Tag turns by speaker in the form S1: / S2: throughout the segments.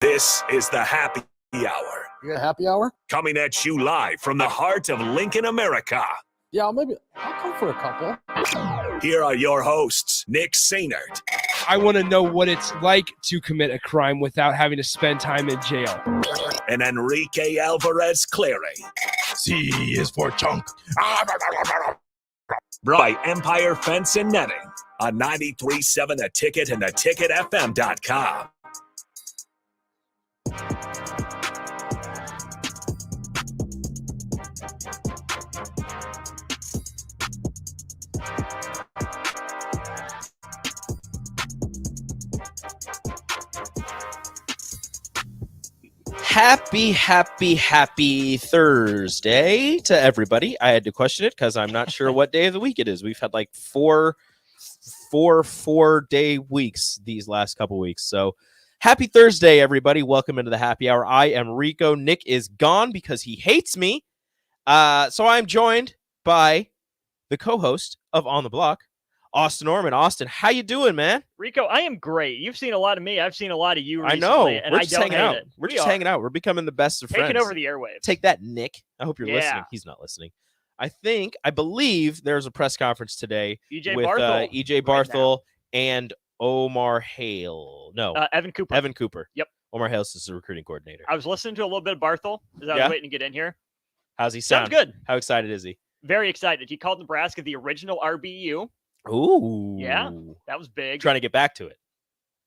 S1: This is the Happy Hour.
S2: You got a happy hour?
S1: Coming at you live from the heart of Lincoln, America.
S2: Yeah, I'll come for a couple.
S1: Here are your hosts, Nick Sainert.
S3: I want to know what it's like to commit a crime without having to spend time in jail.
S1: And Enrique Alvarez Clary.
S4: C is for chunk.
S1: Brought by Empire Fence and Netting on 93.7 The Ticket and theticketfm.com.
S5: Happy Thursday to everybody. I had to question it because I'm not sure what day of the week it is. We've had like four day weeks these last couple weeks. So happy Thursday, everybody. Welcome into the happy hour. I am Rico. Nick is gone because he hates me. So I'm joined by the co-host of On the Block, Austin Orman. Austin, how you doing, man?
S6: Rico, I am great. You've seen a lot of me. I've seen a lot of you recently.
S5: I know.
S6: And
S5: We're
S6: I
S5: just
S6: don't
S5: hanging
S6: hate
S5: out.
S6: it.
S5: We're just hanging out. We're becoming the best of friends.
S6: Taking over the airwaves.
S5: Take that, Nick. I hope you're listening. He's not listening. I believe there's a press conference today with EJ Barthel and Omar Hale. No,
S6: Evan Cooper.
S5: Evan Cooper.
S6: Yep.
S5: Omar Hale is the recruiting coordinator.
S6: I was listening to a little bit of Barthel as I was waiting to get in here.
S5: How's he sound?
S6: Sounds good.
S5: How excited is he?
S6: Very excited. He called Nebraska the original RBU.
S5: Ooh.
S6: Yeah, that was big.
S5: Trying to get back to it.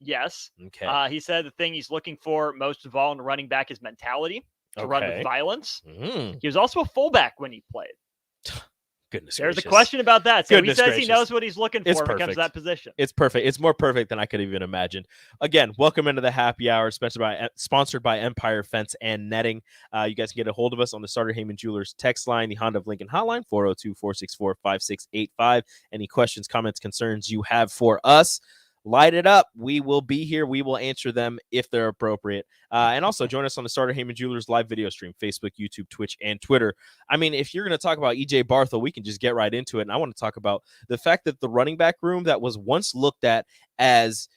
S6: Yes.
S5: Okay.
S6: He said the thing he's looking for most of all in a running back is mentality to run with violence. He was also a fullback when he played.
S5: Goodness
S6: There's
S5: gracious.
S6: a question about that. So
S5: Goodness
S6: he says
S5: gracious.
S6: he knows what he's looking for
S5: It's
S6: when it comes
S5: perfect.
S6: to that position.
S5: It's perfect. It's more perfect than I could even imagine. Again, welcome into the happy hour, sponsored by Empire Fence and Netting. You guys can get a hold of us on the Starter Heyman Jewelers text line, the Honda of Lincoln hotline, 402-464-5685. Any questions, comments, concerns you have for us, light it up. We will be here. We will answer them if they're appropriate. And also join us on the Starter Heyman Jewelers live video stream, Facebook, YouTube, Twitch, and Twitter. I mean, if you're going to talk about EJ Barthel, we can just get right into it. And I want to talk about the fact that the running back room that was once looked at as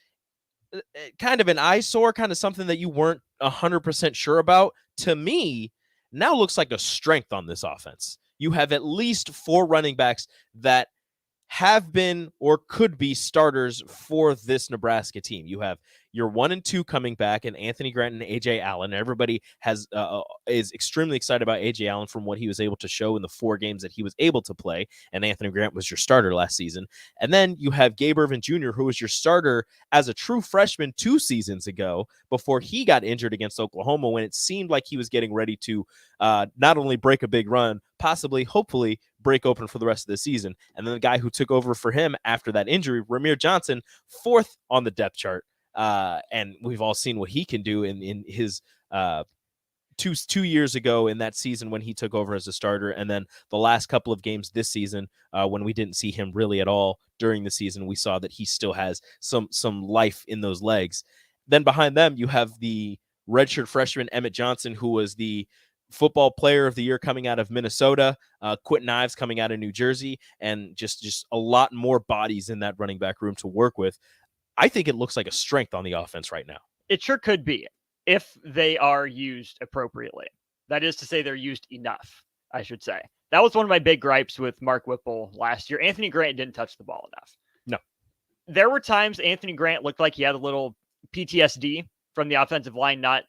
S5: kind of an eyesore, kind of something that you weren't 100% sure about, to me, now looks like a strength on this offense. You have at least 4 running backs that have been or could be starters for this Nebraska team. You have your 1 and 2 coming back, and Anthony Grant and AJ Allen. Everybody is extremely excited about AJ Allen from what he was able to show in the 4 games that he was able to play. And Anthony Grant was your starter last season. And then you have Gabe Ervin Jr., who was your starter as a true freshman 2 seasons ago before he got injured against Oklahoma, when it seemed like he was getting ready to not only break a big run, possibly, hopefully, break open for the rest of the season. And then the guy who took over for him after that injury, Ramir Johnson, 4th on the depth chart. And we've all seen what he can do in his 2 years ago in that season when he took over as a starter. And then the last couple of games this season, when we didn't see him really at all during the season, we saw that he still has some life in those legs. Then behind them, you have the redshirt freshman Emmett Johnson, who was the football player of the year coming out of Minnesota, Quentin Ives coming out of New Jersey, and just a lot more bodies in that running back room to work with. I think it looks like a strength on the offense right now.
S6: It sure could be if they are used appropriately. That is to say, they're used enough, I should say. That was one of my big gripes with Mark Whipple last year. Anthony Grant didn't touch the ball enough.
S5: No.
S6: There were times Anthony Grant looked like he had a little PTSD from the offensive line not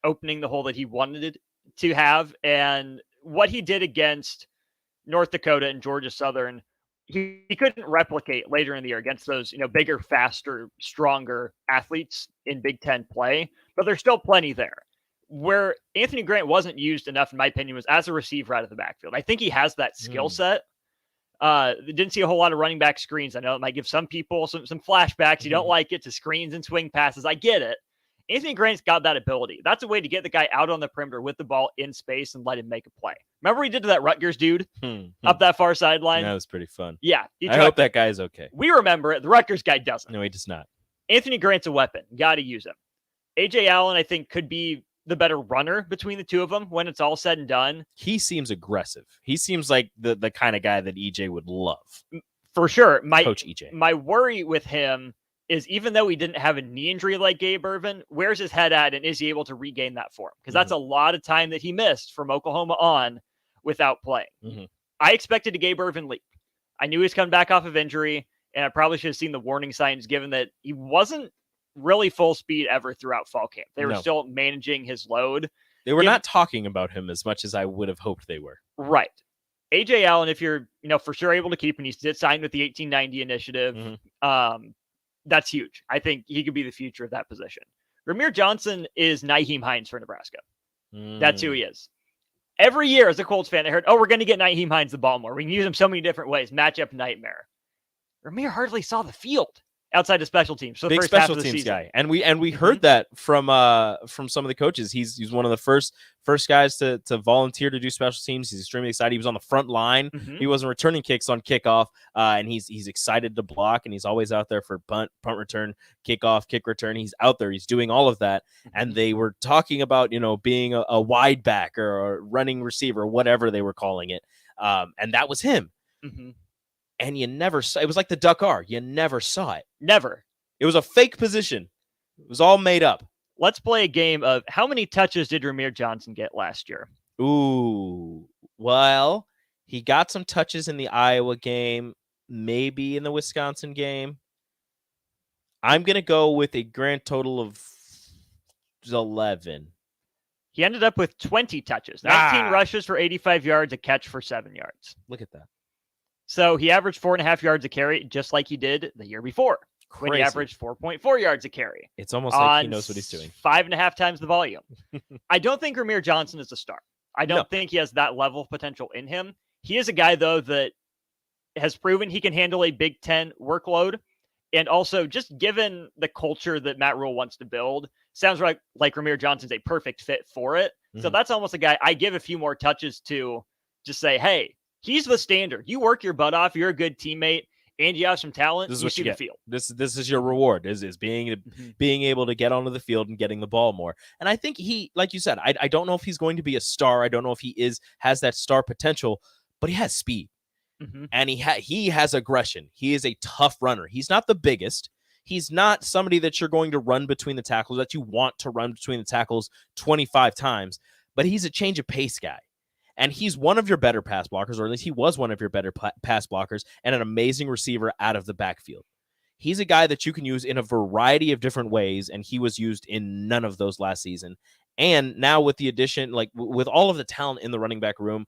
S6: opening the hole that he wanted to have. And what he did against North Dakota and Georgia Southern, he couldn't replicate later in the year against those, bigger, faster, stronger athletes in Big Ten play, but there's still plenty there. Where Anthony Grant wasn't used enough, in my opinion, was as a receiver out of the backfield. I think he has that skill set. Didn't see a whole lot of running back screens. I know it might give some people some flashbacks. You don't like it, to screens and swing passes. I get it. Anthony Grant's got that ability. That's a way to get the guy out on the perimeter with the ball in space and let him make a play. Remember what he did to that Rutgers dude up that far sideline?
S5: That was pretty fun.
S6: Yeah.
S5: I hope that guy is okay.
S6: We remember it. The Rutgers guy doesn't.
S5: No, he does not.
S6: Anthony Grant's a weapon. Got to use him. AJ Allen, I think, could be the better runner between the two of them when it's all said and done.
S5: He seems aggressive. He seems like the kind of guy that EJ would love.
S6: For sure.
S5: Coach EJ.
S6: My worry with him is even though he didn't have a knee injury like Gabe Ervin, where's his head at, and is he able to regain that form? Because that's a lot of time that he missed from Oklahoma on without playing. I expected a Gabe Ervin leap. I knew he was coming back off of injury, and I probably should have seen the warning signs given that he wasn't really full speed ever throughout fall camp. They were still managing his load.
S5: They were not talking about him as much as I would have hoped they were.
S6: Right. AJ Allen, if you're, for sure able to keep him, he did sign with the 1890 initiative. That's huge. I think he could be the future of that position. Ramir Johnson is Nyheim Hines for Nebraska. That's who he is. Every year as a Colts fan, I heard, we're going to get Nyheim Hines the ball more. We can use him so many different ways. Matchup nightmare. Ramir hardly saw the field outside of special teams. So
S5: big
S6: first
S5: special
S6: half of the
S5: teams
S6: season.
S5: guy, and we heard that from some of the coaches. He's one of the first guys to volunteer to do special teams. He's extremely excited. He was on the front line. He wasn't returning kicks on kickoff, and he's excited to block, and he's always out there for punt return, kickoff, kick return. He's out there. He's doing all of that, and they were talking about being a wide back or a running receiver, whatever they were calling it, and that was him. And you never saw it. Was like the Duck R. You never saw it.
S6: Never.
S5: It was a fake position. It was all made up.
S6: Let's play a game of how many touches did Ramir Johnson get last year?
S5: Ooh. Well, he got some touches in the Iowa game, maybe in the Wisconsin game. I'm going to go with a grand total of 11.
S6: He ended up with 20 touches, 19 rushes for 85 yards, a catch for 7 yards.
S5: Look at that.
S6: So he averaged 4.5 yards a carry, just like he did the year before. When he averaged 4.4 yards a carry.
S5: It's almost like he knows what he's doing.
S6: 5.5 times the volume. I don't think Ramir Johnson is a star. I don't think he has that level of potential in him. He is a guy, though, that has proven he can handle a Big Ten workload. And also, just given the culture that Matt Rule wants to build, sounds like Ramir Johnson's a perfect fit for it. So that's almost a guy I give a few more touches to just say, hey, he's the standard. You work your butt off. You're a good teammate, and you have some talent.
S5: This is
S6: you
S5: what
S6: see
S5: you
S6: the
S5: get.
S6: field.
S5: This is your reward. Is being able to get onto the field and getting the ball more. And I think he, like you said, I don't know if he's going to be a star. I don't know if he has that star potential, but he has speed, and he has aggression. He is a tough runner. He's not the biggest. He's not somebody that you're going to run between the tackles, that you want to run between the tackles 25 times. But he's a change of pace guy. And he's one of your better pass blockers, or at least he was one of your better pass blockers, and an amazing receiver out of the backfield. He's a guy that you can use in a variety of different ways, and he was used in none of those last season. And now with the addition, with all of the talent in the running back room,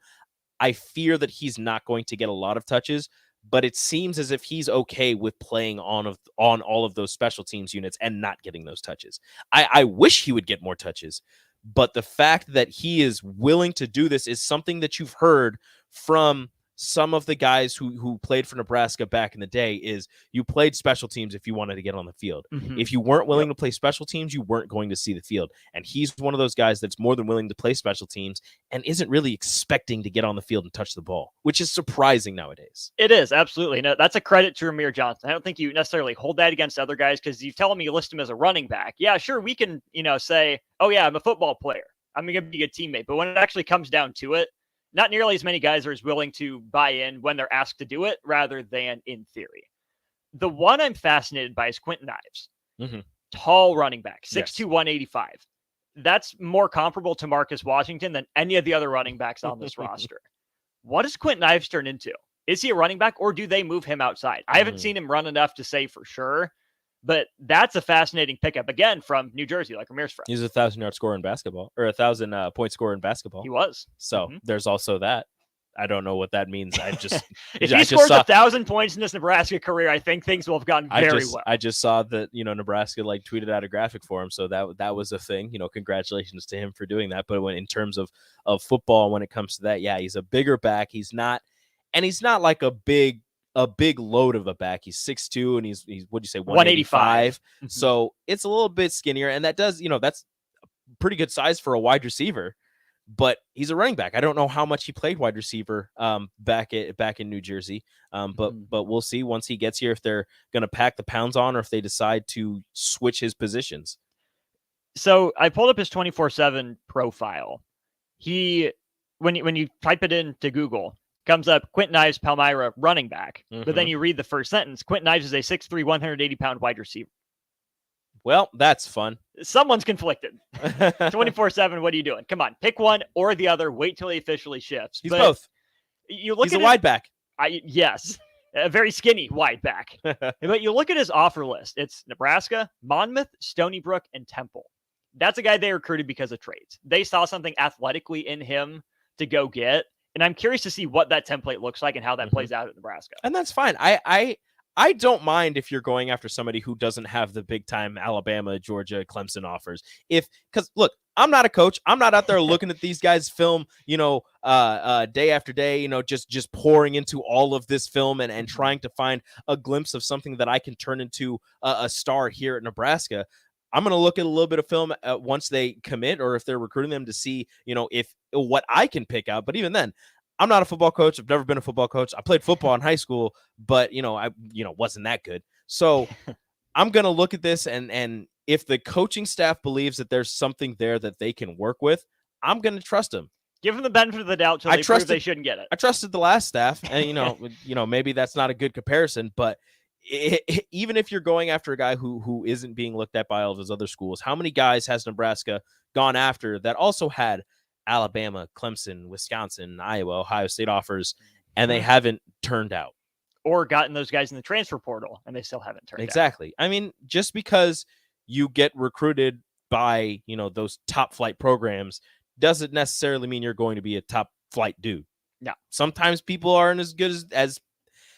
S5: I fear that he's not going to get a lot of touches, but it seems as if he's okay with playing on all of those special teams units and not getting those touches. I wish he would get more touches. But the fact that he is willing to do this is something that you've heard from some of the guys who played for Nebraska back in the day. Is you played special teams if you wanted to get on the field. If you weren't willing to play special teams, you weren't going to see the field. And he's one of those guys that's more than willing to play special teams and isn't really expecting to get on the field and touch the ball, which is surprising nowadays.
S6: It is, absolutely. No, that's a credit to Ramir Johnson. I don't think you necessarily hold that against other guys because you tell him you list him as a running back. Yeah, sure, we can, say, oh, yeah, I'm a football player. I'm going to be a good teammate. But when it actually comes down to it, not nearly as many guys are as willing to buy in when they're asked to do it rather than in theory. The one I'm fascinated by is Quentin Ives. Tall running back, 6'2", 185. That's more comparable to Marcus Washington than any of the other running backs on this roster. What does Quentin Ives turn into? Is he a running back or do they move him outside? I haven't seen him run enough to say for sure, but that's a fascinating pickup again from New Jersey, like Ramir's friend.
S5: He's a 1,000-yard scorer in basketball, or 1,000-point scorer in basketball.
S6: He was.
S5: So there's also that. I don't know what that means. I just
S6: if he scores 1,000 points in this Nebraska career, I think things will have gone very well.
S5: I just saw that Nebraska tweeted out a graphic for him, so that was a thing. Congratulations to him for doing that. But in terms of football, when it comes to that, yeah, he's a bigger back. He's not like a big load of a back. He's 6'2", and he's what'd you say, 185. So it's a little bit skinnier, and that does that's pretty good size for a wide receiver. But he's a running back. I don't know how much he played wide receiver back in New Jersey. But we'll see once he gets here if they're going to pack the pounds on or if they decide to switch his positions.
S6: So I pulled up his 24/7 profile. When you type it into Google, comes up Quentin Ives, Palmyra, running back. But then
S5: Mhm.
S6: you read the first sentence. Quentin Ives is a 6'3", 180-pound wide receiver.
S5: Well, that's fun.
S6: Someone's conflicted. 24/7, what are you doing? Come on, pick one or the other. Wait till he officially shifts.
S5: He's
S6: But
S5: both.
S6: You look
S5: He's
S6: at
S5: a wide back.
S6: yes, a very skinny wide back. But you look at his offer list. It's Nebraska, Monmouth, Stony Brook, and Temple. That's a guy they recruited because of trades. They saw something athletically in him to go get. And I'm curious to see what that template looks like and how that plays out at Nebraska.
S5: And that's fine. I don't mind if you're going after somebody who doesn't have the big time Alabama, Georgia, Clemson offers. Because look, I'm not a coach. I'm not out there looking at these guys film, day after day, just pouring into all of this film and trying to find a glimpse of something that I can turn into a star here at Nebraska. I'm going to look at a little bit of film once they commit or if they're recruiting them to see, if what I can pick out. But even then, I'm not a football coach. I've never been a football coach. I played football in high school, but I wasn't that good. So I'm going to look at this and if the coaching staff believes that there's something there that they can work with, I'm going to trust them.
S6: Give them the benefit of the doubt till they prove they shouldn't get it.
S5: I trusted the last staff, and maybe that's not a good comparison, but even if you're going after a guy who isn't being looked at by all of his other schools, how many guys has Nebraska gone after that also had Alabama, Clemson, Wisconsin, Iowa, Ohio State offers, and they haven't turned out?
S6: Or gotten those guys in the transfer portal, and they still haven't turned out.
S5: Exactly. I mean, just because you get recruited by, those top flight programs doesn't necessarily mean you're going to be a top flight dude.
S6: No.
S5: Sometimes people aren't as good as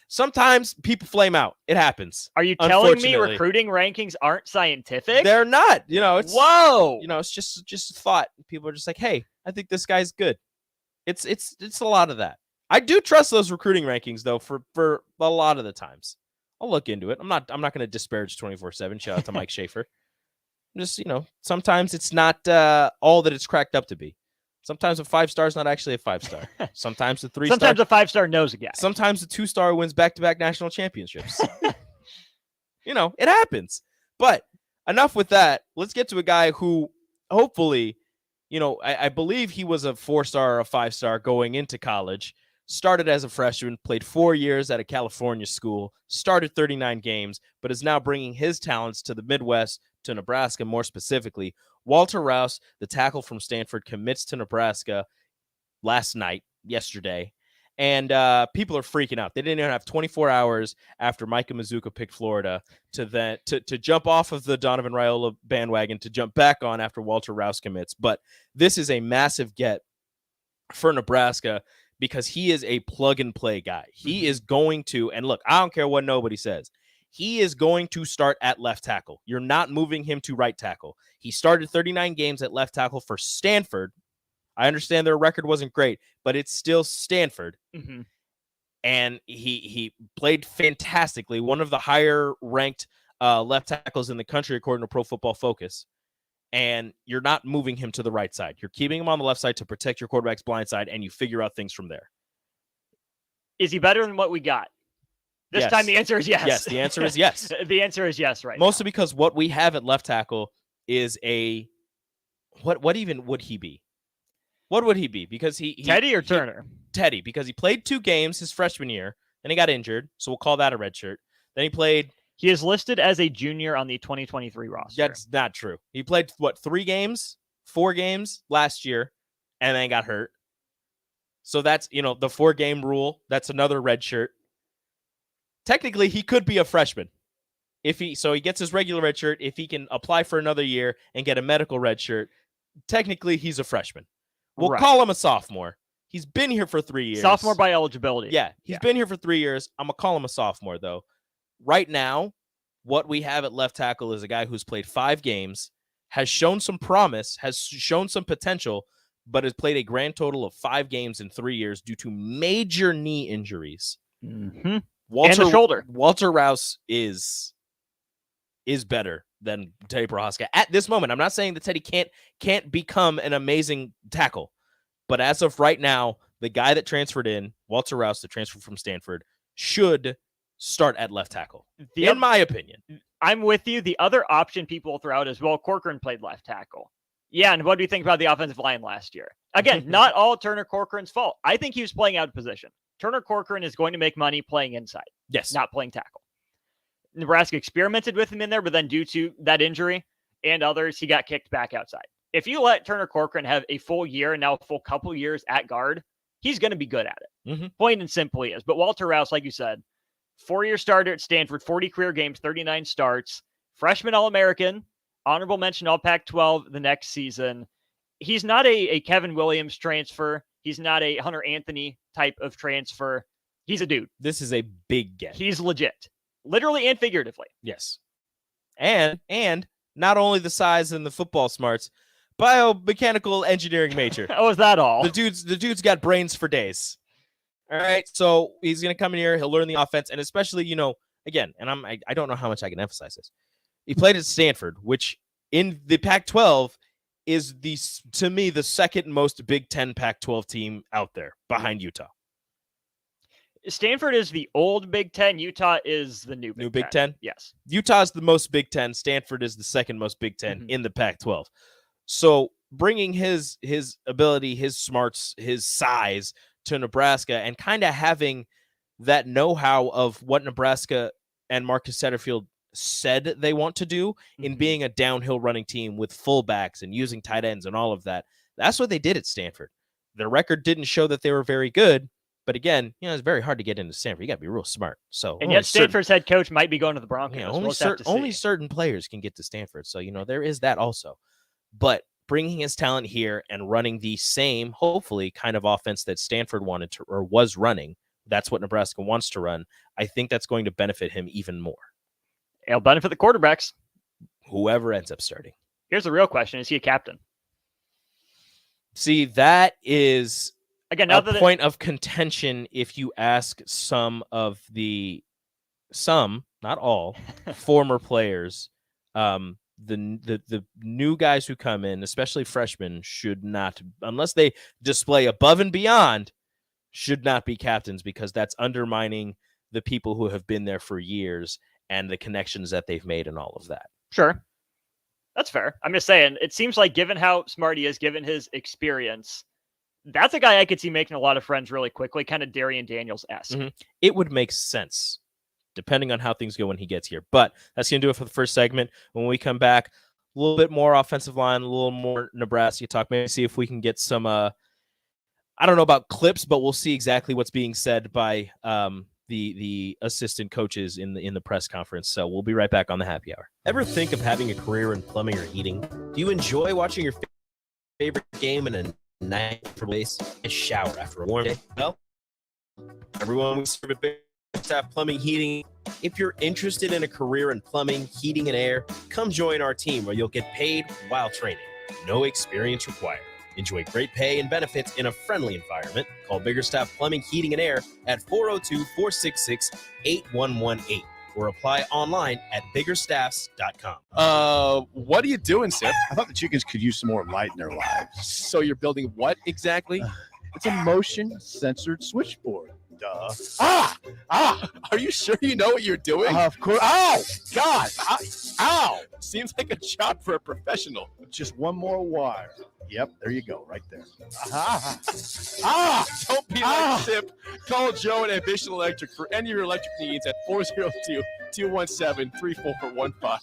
S5: sometimes people flame out. It happens.
S6: Are you telling me recruiting rankings aren't scientific?
S5: They're not. It's
S6: whoa.
S5: It's just a thought. People are just like, hey, I think this guy's good. It's a lot of that. I do trust those recruiting rankings though for a lot of the times. I'll look into it. I'm not going to disparage 24/7. Shout out to Mike Schaefer. Just sometimes it's not all that it's cracked up to be. Sometimes a 5-star is not actually a 5-star. Sometimes a 3-star.
S6: Sometimes a 5-star knows a guy.
S5: Sometimes a 2-star wins back-to-back national championships. It happens. But enough with that. Let's get to a guy who hopefully, I believe he was a 4-star or a 5-star going into college. Started as a freshman, played 4 years at a California school, started 39 games, but is now bringing his talents to the Midwest, to Nebraska more specifically. Walter Rouse, the tackle from Stanford, commits to Nebraska yesterday, and people are freaking out. They didn't even have 24 hours after Micah Mazuka picked Florida to jump off of the Donovan Raiola bandwagon to jump back on after Walter Rouse commits. But this is a massive get for Nebraska because he is a plug-and-play guy. He is going to, and look, I don't care what nobody says, he is going to start at left tackle. You're not moving him to right tackle. He started 39 games at left tackle for Stanford. I understand their record wasn't great, but it's still Stanford.
S6: Mm-hmm.
S5: And he played fantastically. One of the higher-ranked left tackles in the country, according to Pro Football Focus. And you're not moving him to the right side. You're keeping him on the left side to protect your quarterback's blind side, and you figure out things from there.
S6: Is he better than what we got? This time the answer is yes.
S5: Yes, the answer is yes.
S6: The answer is yes right
S5: Mostly
S6: now.
S5: because what we have at left tackle is what even would he be? What would he be? Because he
S6: Teddy or Turner?
S5: Teddy, because he played 2 games his freshman year, then he got injured, so we'll call that a red shirt. Then
S6: he is listed as a junior on the 2023 roster.
S5: That's not true. He played 4 games last year, and then got hurt. So that's, the 4-game rule. That's another red shirt. Technically, he could be a freshman. He gets his regular red shirt. If he can apply for another year and get a medical red shirt, technically he's a freshman. We'll call him a sophomore. He's been here for 3 years.
S6: Sophomore by eligibility.
S5: Yeah, he's been here for 3 years. I'm going to call him a sophomore, though. Right now, what we have at left tackle is a guy who's played 5 games, has shown some promise, has shown some potential, but has played a grand total of 5 games in 3 years due to major knee injuries.
S6: Mm-hmm.
S5: And
S6: the shoulder.
S5: Walter Rouse is better than Teddy Prohaska at this moment. I'm not saying that Teddy can't become an amazing tackle, but as of right now, the guy that transferred in, Walter Rouse, that transferred from Stanford, should start at left tackle, in my opinion.
S6: I'm with you. The other option people will throw out is, well, Corcoran played left tackle. Yeah, and what do you think about the offensive line last year? Again, not all Turner Corcoran's fault. I think he was playing out of position. Turner Corcoran is going to make money playing inside,
S5: Yes.
S6: not playing tackle. Nebraska experimented with him in there, but then due to that injury and others, he got kicked back outside. If you let Turner Corcoran have a full year and now a full couple years at guard, he's going to be good at it.
S5: Mm-hmm.
S6: Plain and simply is. But Walter Rouse, like you said, 4-year starter at Stanford, 40 career games, 39 starts, freshman All-American, honorable mention All Pac-12 the next season. He's not a Kevin Williams transfer. He's not a Hunter Anthony type of transfer. He's a dude.
S5: This is a big get.
S6: He's legit, literally and figuratively.
S5: Yes. And not only the size and the football smarts, biomechanical engineering major.
S6: Oh, is that all?
S5: The dude's got brains for days. All right. So he's going to come in here. He'll learn the offense. And especially, again, and I don't know how much I can emphasize this. He played at Stanford, which in the Pac-12 is to me, the second most Big Ten Pac-12 team out there behind Utah.
S6: Stanford is the old Big Ten. Utah is the new
S5: Big Ten.
S6: Yes.
S5: Utah's the most Big Ten. Stanford is the second most Big Ten in the Pac-12. So bringing his ability, his smarts, his size to Nebraska and kind of having that know-how of what Nebraska and Marcus Satterfield said they want to do in being a downhill running team with fullbacks and using tight ends and all of that. That's what they did at Stanford. Their record didn't show that they were very good. But again, it's very hard to get into Stanford. You got to be real smart. So,
S6: and yet Stanford's head coach might be going to the Broncos.
S5: Only certain players can get to Stanford. So, there is that also. But bringing his talent here and running the same, hopefully, kind of offense that Stanford wanted to or was running, that's what Nebraska wants to run. I think that's going to benefit him even more.
S6: It'll benefit the quarterbacks.
S5: Whoever ends up starting.
S6: Here's the real question: is he a captain?
S5: See, that is
S6: again
S5: a point of contention if you ask some, not all, former players. The new guys who come in, especially freshmen, should not, unless they display above and beyond, should not be captains, because that's undermining the people who have been there for years and the connections that they've made and all of that.
S6: Sure. That's fair. I'm just saying, it seems like given how smart he is, given his experience, that's a guy I could see making a lot of friends really quickly, kind of Darian Daniels-esque.
S5: It would make sense, depending on how things go when he gets here. But that's going to do it for the first segment. When we come back, a little bit more offensive line, a little more Nebraska talk, maybe see if we can get some, I don't know about clips, but we'll see exactly what's being said by the assistant coaches in the press conference. So we'll be right back on the happy hour. Ever think of having a career in plumbing or heating? Do you enjoy watching your favorite game in a nice place? A shower after a warm day? Well, everyone we serve at Big Staff Plumbing Heating. If you're interested in a career in plumbing, heating, and air, come join our team where you'll get paid while training. No experience required. Enjoy great pay and benefits in a friendly environment. Call Biggerstaff Plumbing, Heating, and Air at 402-466-8118 or apply online at biggerstaffs.com.
S4: What are you doing, Sip?
S7: I thought the chickens could use some more light in their lives.
S4: So you're building what exactly?
S7: It's a motion-censored switchboard. Duh.
S4: Are you sure you know what you're doing?
S7: Of course. Ow! God!
S4: Ow! Seems like a job for a professional.
S7: Just one more wire. Yep, there you go, right there.
S4: Don't be like Sip. Call Joe at Ambition Electric for any of your electric needs at 402-217-3415.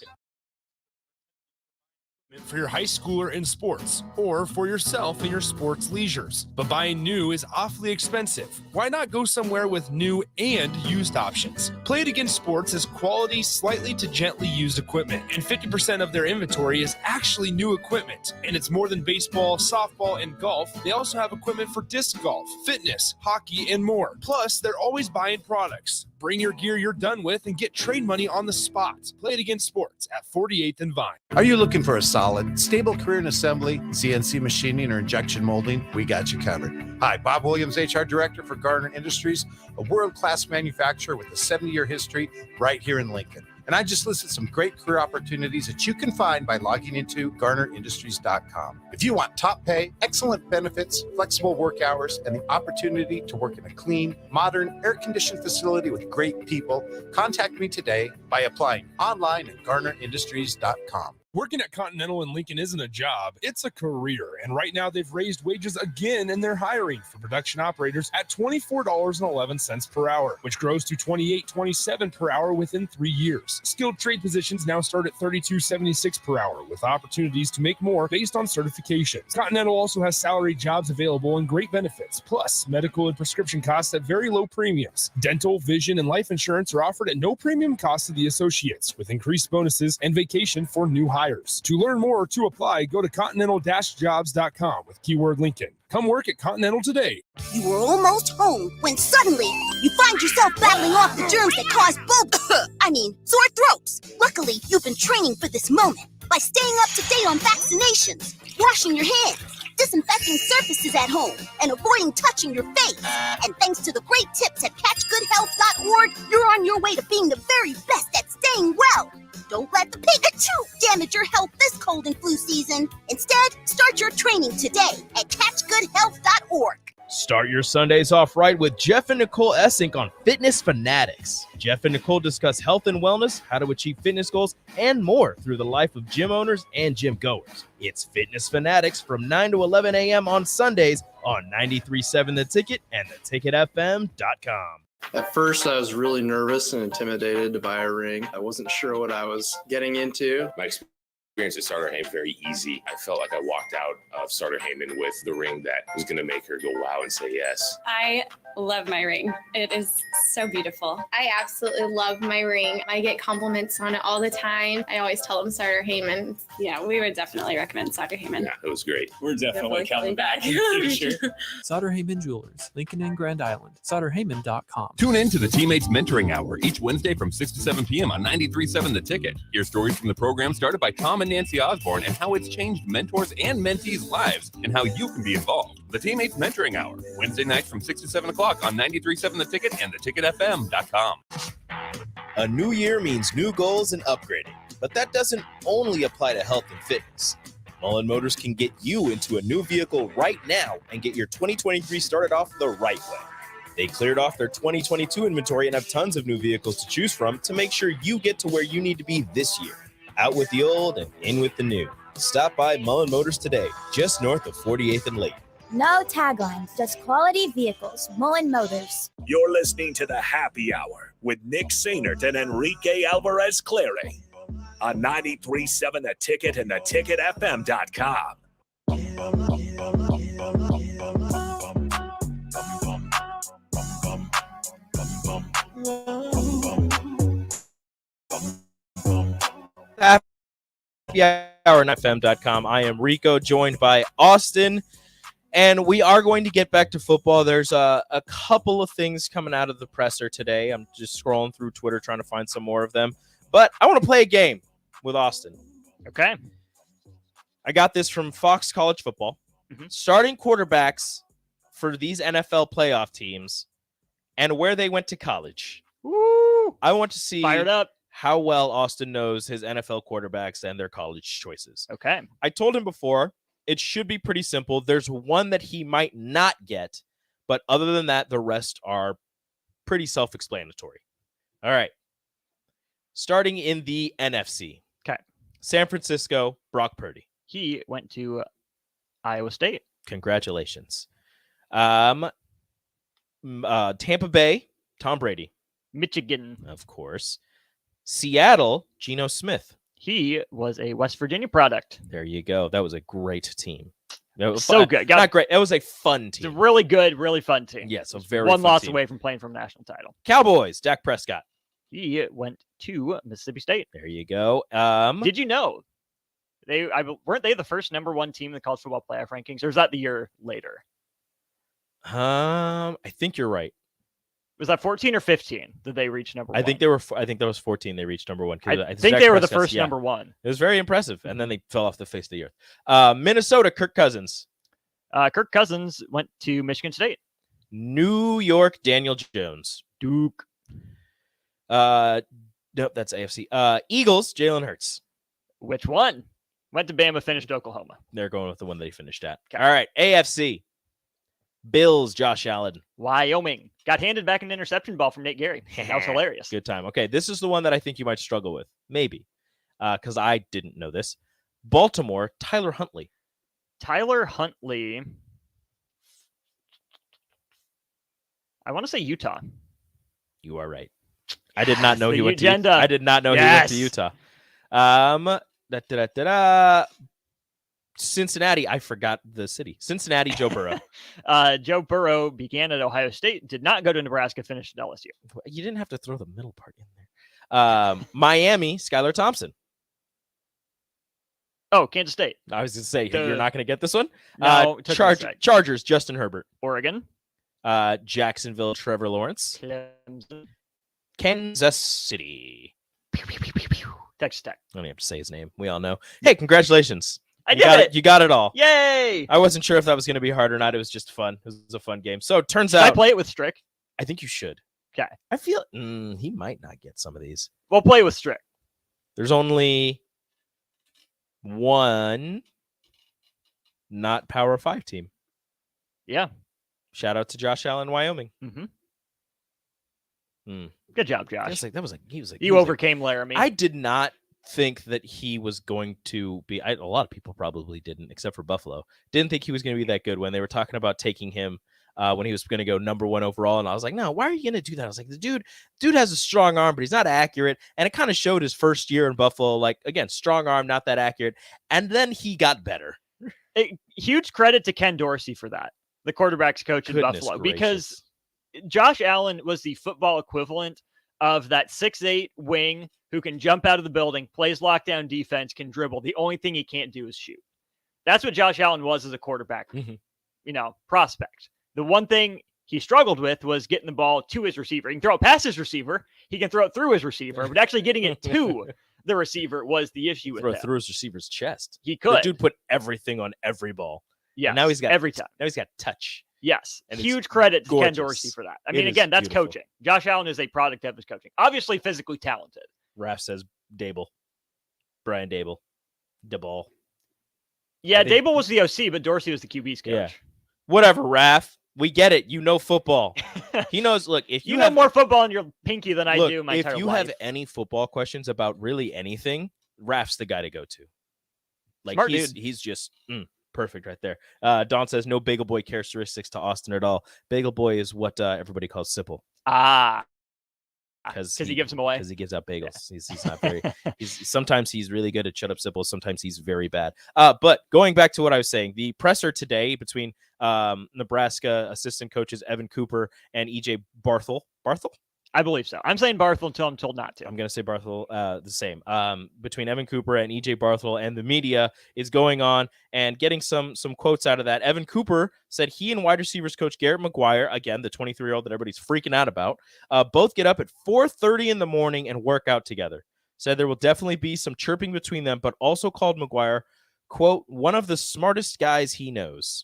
S8: For your high schooler in sports, or for yourself in your sports leisures. But buying new is awfully expensive. Why not go somewhere with new and used options? Play It Again Sports has quality, slightly to gently used equipment, and 50% of their inventory is actually new equipment. And it's more than baseball, softball, and golf. They also have equipment for disc golf, fitness, hockey, and more. Plus, they're always buying products. Bring your gear you're done with and get trade money on the spot. Play It Again Sports at 48th and Vine.
S7: Are you looking for a solid, stable career in assembly, CNC machining, or injection molding? We got you covered. Hi, Bob Williams, HR Director for Garner Industries, a world-class manufacturer with a 70-year history right here in Lincoln. And I just listed some great career opportunities that you can find by logging into GarnerIndustries.com. If you want top pay, excellent benefits, flexible work hours, and the opportunity to work in a clean, modern, air-conditioned facility with great people, contact me today by applying online at GarnerIndustries.com.
S8: Working at Continental in Lincoln isn't a job, it's a career. And right now they've raised wages again and they're hiring for production operators at $24.11 per hour, which grows to $28.27 per hour within 3 years. Skilled trade positions now start at $32.76 per hour with opportunities to make more based on certifications. Continental also has salary jobs available and great benefits, plus medical and prescription costs at very low premiums. Dental, vision, and life insurance are offered at no premium cost to the associates, with increased bonuses and vacation for new hires. To learn more or to apply, go to continental-jobs.com with keyword Lincoln. Come work at Continental today.
S9: You were almost home when suddenly you find yourself battling off the germs that cause sore throats. Luckily, you've been training for this moment by staying up to date on vaccinations, washing your hands, disinfecting surfaces at home, and avoiding touching your face. And thanks to the great tips at catchgoodhealth.org, you're on your way to being the very best at staying well. Don't let the Pikachu damage your health this cold and flu season. Instead, start your training today at catchgoodhealth.org.
S5: Start your Sundays off right with Jeff and Nicole Essink on Fitness Fanatics. Jeff and Nicole discuss health and wellness, how to achieve fitness goals, and more through the life of gym owners and gym goers. It's Fitness Fanatics from 9 to 11 a.m. on Sundays on 93.7 The Ticket and theticketfm.com.
S10: At first, I was really nervous and intimidated to buy a ring. I wasn't sure what I was getting into.
S11: My experience at Starter Heyman very easy. I felt like I walked out of Starter Heyman with the ring that was going to make her go wow and say yes.
S12: I love my ring. It is so beautiful. I absolutely love my ring. I get compliments on it all the time. I always tell them Starter Heyman. Yeah, we would definitely recommend Starter Heyman.
S11: Yeah, it was great.
S13: We're definitely coming back in the future. Sauter Heyman Jewelers, Lincoln and Grand Island. SauterHeyman.com.
S14: Tune in to the Teammates Mentoring Hour each Wednesday from 6 to 7 p.m. on 93.7 The Ticket. Hear stories from the program started by Tom and Nancy Osborne and how it's changed mentors and mentees' lives and how you can be involved. The Teammates Mentoring Hour, Wednesday nights from 6 to 7 o'clock on 93.7 The Ticket and theticketfm.com.
S5: A new year means new goals and upgrading, but that doesn't only apply to health and fitness. Mullen Motors can get you into a new vehicle right now and get your 2023 started off the right way. They cleared off their 2022 inventory and have tons of new vehicles to choose from to make sure you get to where you need to be this year. Out with the old and in with the new. Stop by Mullen Motors today, just north of 48th and Lake.
S15: No taglines, just quality vehicles. Mullen Motors.
S1: You're listening to the Happy Hour with Nick Sainert and Enrique Alvarez Clary on 93.7 The Ticket and theticketfm.com. Happy Hour on FM.com. I am Rico, joined by Austin, and we are going to get back to football. There's a couple of things coming out of the presser today. I'm just scrolling through Twitter trying to find some more of them, but I want to play a game with Austin.
S6: Okay.
S5: I got this from Fox College Football.
S6: Mm-hmm.
S5: Starting quarterbacks for these NFL playoff teams and where they went to college.
S6: Woo!
S5: I want to see
S6: Fired up
S5: how well Austin knows his NFL quarterbacks and their college choices.
S6: Okay.
S5: I told him before, it should be pretty simple. There's one that he might not get, but other than that, the rest are pretty self-explanatory. All right. Starting in the NFC.
S6: Okay.
S5: San Francisco, Brock Purdy.
S6: He went to Iowa State.
S5: Congratulations. Tampa Bay, Tom Brady.
S6: Michigan.
S5: Of course. Seattle, Geno Smith.
S6: He was a West Virginia product.
S5: There you go. That was a great team. That was
S6: so good.
S5: Not great. That was a fun team.
S6: It's a really good, really fun team.
S5: Yes, a very
S6: one
S5: fun
S6: loss
S5: team.
S6: away from playing for a national title.
S5: Cowboys, Dak Prescott.
S6: He went to Mississippi State.
S5: There you go.
S6: Did you know weren't they the first number one team in the college football playoff rankings, or is that the year later?
S5: I think you're right.
S6: Was that 14 or 15? Did they reach number one?
S5: I think that was 14. They reached number one.
S6: I think they were the first number one.
S5: It was very impressive, and then they fell off the face of the earth. Minnesota, Kirk Cousins.
S6: Kirk Cousins went to Michigan State.
S5: New York, Daniel Jones.
S6: Duke.
S5: Nope, that's AFC. Eagles, Jalen Hurts.
S6: Which one? Went to Bama, finished Oklahoma.
S5: They're going with the one they finished at. Okay. All right, AFC. Bills, Josh Allen.
S6: Wyoming. Got handed back an interception ball from Nate Gary. That was hilarious.
S5: Good time. Okay, this is the one that I think you might struggle with. Maybe. because I didn't know this. Baltimore, Tyler Huntley.
S6: Tyler Huntley. I want to say Utah.
S5: You are right. I did not know
S6: the
S5: he went to
S6: agenda.
S5: I did not know he went to Utah. Cincinnati, I forgot the city. Cincinnati, Joe Burrow.
S6: Joe Burrow began at Ohio State, did not go to Nebraska, finished at LSU.
S5: You didn't have to throw the middle part in there. Miami, Skylar Thompson.
S6: Oh, Kansas State.
S5: I was going to say, you're not going to get this one?
S6: No,
S5: Chargers, Justin Herbert.
S6: Oregon.
S5: Jacksonville, Trevor Lawrence.
S6: Clemson.
S5: Kansas City.
S6: Texas Tech.
S5: I don't have to say his name. We all know. Hey, congratulations.
S6: I did it.
S5: You got it all.
S6: Yay!
S5: I wasn't sure if that was going to be hard or not. It was just fun. It was a fun game. So it turns
S6: Should
S5: out.
S6: I play it with Strick?
S5: I think you should.
S6: Okay.
S5: I feel he might not get some of these.
S6: We'll play with Strick.
S5: There's only one not Power 5 team.
S6: Yeah.
S5: Shout out to Josh Allen, Wyoming.
S6: Good job, Josh.
S5: You
S6: overcame Laramie.
S5: I did not think that he was going to be. A lot of people probably didn't, except for Buffalo. Didn't think he was going to be that good when they were talking about taking him when he was going to go number 1 overall. And I was like, no, why are you going to do that? I was like, the dude has a strong arm, but he's not accurate. And it kind of showed his first year in Buffalo. Like, again, strong arm, not that accurate. And then he got better.
S6: Huge credit to Ken Dorsey for that, the quarterback's coach in Buffalo, because Josh Allen was the football equivalent of that 6'8" wing who can jump out of the building, plays lockdown defense, can dribble. The only thing he can't do is shoot. That's what Josh Allen was as a quarterback, prospect. The one thing he struggled with was getting the ball to his receiver. He can throw it past his receiver. He can throw it through his receiver, but actually getting it to the receiver was the issue with him.
S5: Through his receiver's chest.
S6: He could.
S5: The dude put everything on every ball.
S6: Yeah.
S5: Now he's got
S6: every time.
S5: Now he's got touch.
S6: Yes.
S5: And
S6: Huge credit to
S5: gorgeous.
S6: Ken Dorsey for that. I mean,
S5: It
S6: again,
S5: is
S6: that's
S5: beautiful.
S6: coaching. Josh Allen is a product of his coaching. Obviously physically talented.
S5: Raph says Dable. Brian Dable. DeBall.
S6: Yeah, Dable was the OC, but Dorsey was the QB's coach.
S5: Yeah. Whatever, Raph. We get it. You know football. He knows. Look, if
S6: You
S5: have
S6: know more football in your pinky than I do my
S5: if
S6: entire
S5: you
S6: life.
S5: have any football questions about really anything, Raph's the guy to go to. Like
S6: Smart
S5: he's just perfect right there. Don says no Bagel Boy characteristics to Austin at all. Bagel Boy is what everybody calls Sipple. Because
S6: he gives them away.
S5: Because he gives out bagels. He's not very. Sometimes he's really good at shut up Sipple. Sometimes he's very bad. But going back to what I was saying, the presser today between Nebraska assistant coaches Evan Cooper and EJ Barthel.
S6: I believe so. I'm saying Barthel until I'm told not to.
S5: I'm going to say Barthel the same. Between Evan Cooper and EJ Barthel and the media is going on and getting some quotes out of that. Evan Cooper said he and wide receivers coach Garrett McGuire, again, the 23-year-old that everybody's freaking out about, both get up at 4:30 in the morning and work out together. Said there will definitely be some chirping between them, but also called McGuire, quote, one of the smartest guys he knows.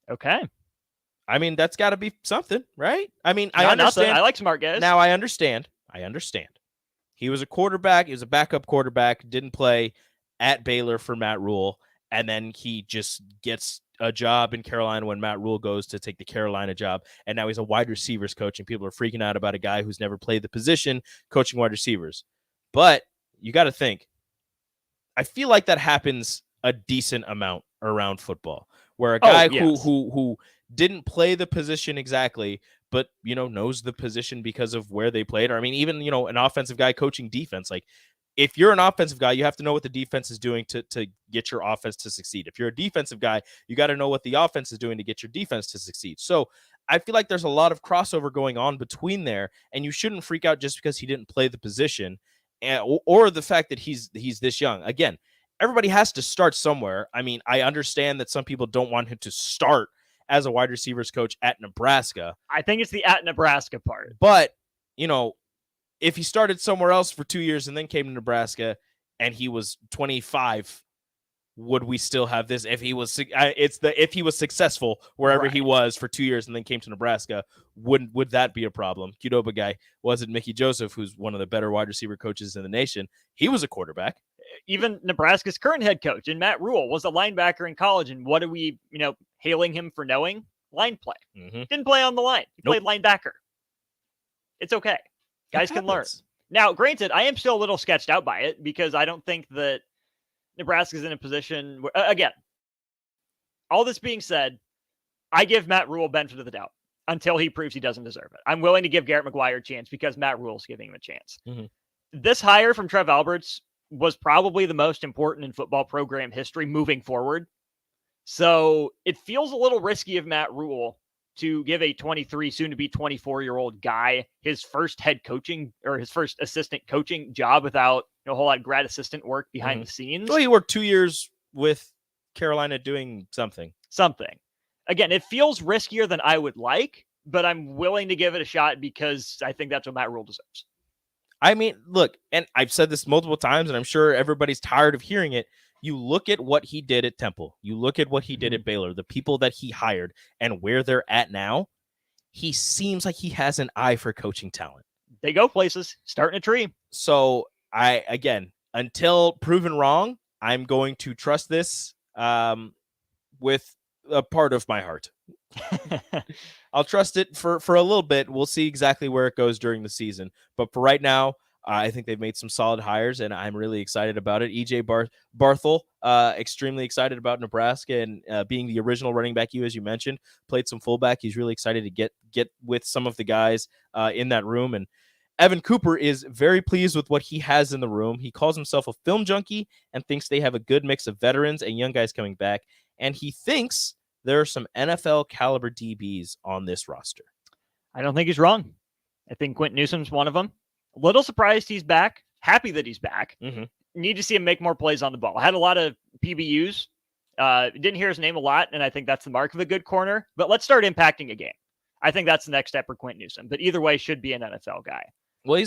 S6: Okay.
S5: I mean, that's got to be something, right? I mean, I
S6: Not
S5: understand.
S6: nothing. I like smart guys.
S5: Now, I understand. He was a quarterback. He was a backup quarterback. Didn't play at Baylor for Matt Rule. And then he just gets a job in Carolina when Matt Rule goes to take the Carolina job. And now he's a wide receivers coach. And people are freaking out about a guy who's never played the position coaching wide receivers. But you got to think. I feel like that happens a decent amount around football, where a guy who didn't play the position exactly, but, knows the position because of where they played. Or, I mean, even, an offensive guy coaching defense. Like, if you're an offensive guy, you have to know what the defense is doing to get your offense to succeed. If you're a defensive guy, you got to know what the offense is doing to get your defense to succeed. So I feel like there's a lot of crossover going on between there, and you shouldn't freak out just because he didn't play the position or the fact that he's this young. Again, everybody has to start somewhere. I mean, I understand that some people don't want him to start as a wide receivers coach at Nebraska.
S6: I think it's the at Nebraska part.
S5: But, if he started somewhere else for 2 years and then came to Nebraska and he was 25, would we still have this? If he was successful wherever he was for 2 years and then came to Nebraska, would that be a problem? Qdoba guy wasn't Mickey Joseph, who's one of the better wide receiver coaches in the nation. He was a quarterback.
S6: Even Nebraska's current head coach, and Matt Rule, was a linebacker in college. And what are we, hailing him for knowing? Line play. Didn't play on the line. He played linebacker. It's okay. Guys can learn. Now, granted, I am still a little sketched out by it because I don't think that Nebraska's in a position where, again, all this being said, I give Matt Rule benefit of the doubt until he proves he doesn't deserve it. I'm willing to give Garrett McGuire a chance because Matt Rule's giving him a chance.
S5: Mm-hmm.
S6: This hire from Trev Alberts was probably the most important in football program history moving forward. So it feels a little risky of Matt Rule to give a 23, soon to be 24-year-old guy his first head coaching or his first assistant coaching job without a whole lot of grad assistant work behind the scenes.
S5: Well, he worked 2 years with Carolina doing something.
S6: Again, it feels riskier than I would like, but I'm willing to give it a shot because I think that's what Matt Rule deserves.
S5: I mean, look, and I've said this multiple times, and I'm sure everybody's tired of hearing it. You look at what he did at Temple. You look at what he did at Baylor, the people that he hired and where they're at now. He seems like he has an eye for coaching talent.
S6: They go places, starting a tree.
S5: So again, until proven wrong, I'm going to trust this with a part of my heart. I'll trust it for a little bit. We'll see exactly where it goes during the season. But for right now, I think they've made some solid hires, and I'm really excited about it. EJ Barthel, extremely excited about Nebraska and being the original running back, as you mentioned, played some fullback. He's really excited to get with some of the guys in that room. And Evan Cooper is very pleased with what he has in the room. He calls himself a film junkie and thinks they have a good mix of veterans and young guys coming back. And he thinks there are some NFL caliber DBs on this roster.
S6: I don't think he's wrong. I think Quentin Newsom's one of them. A little surprised he's back. Happy that he's back. Need to see him make more plays on the ball. Had a lot of PBUs. Didn't hear his name a lot, and I think that's the mark of a good corner. But let's start impacting a game. I think that's the next step for Quentin Newsom. But either way, should be an NFL guy.
S5: Well,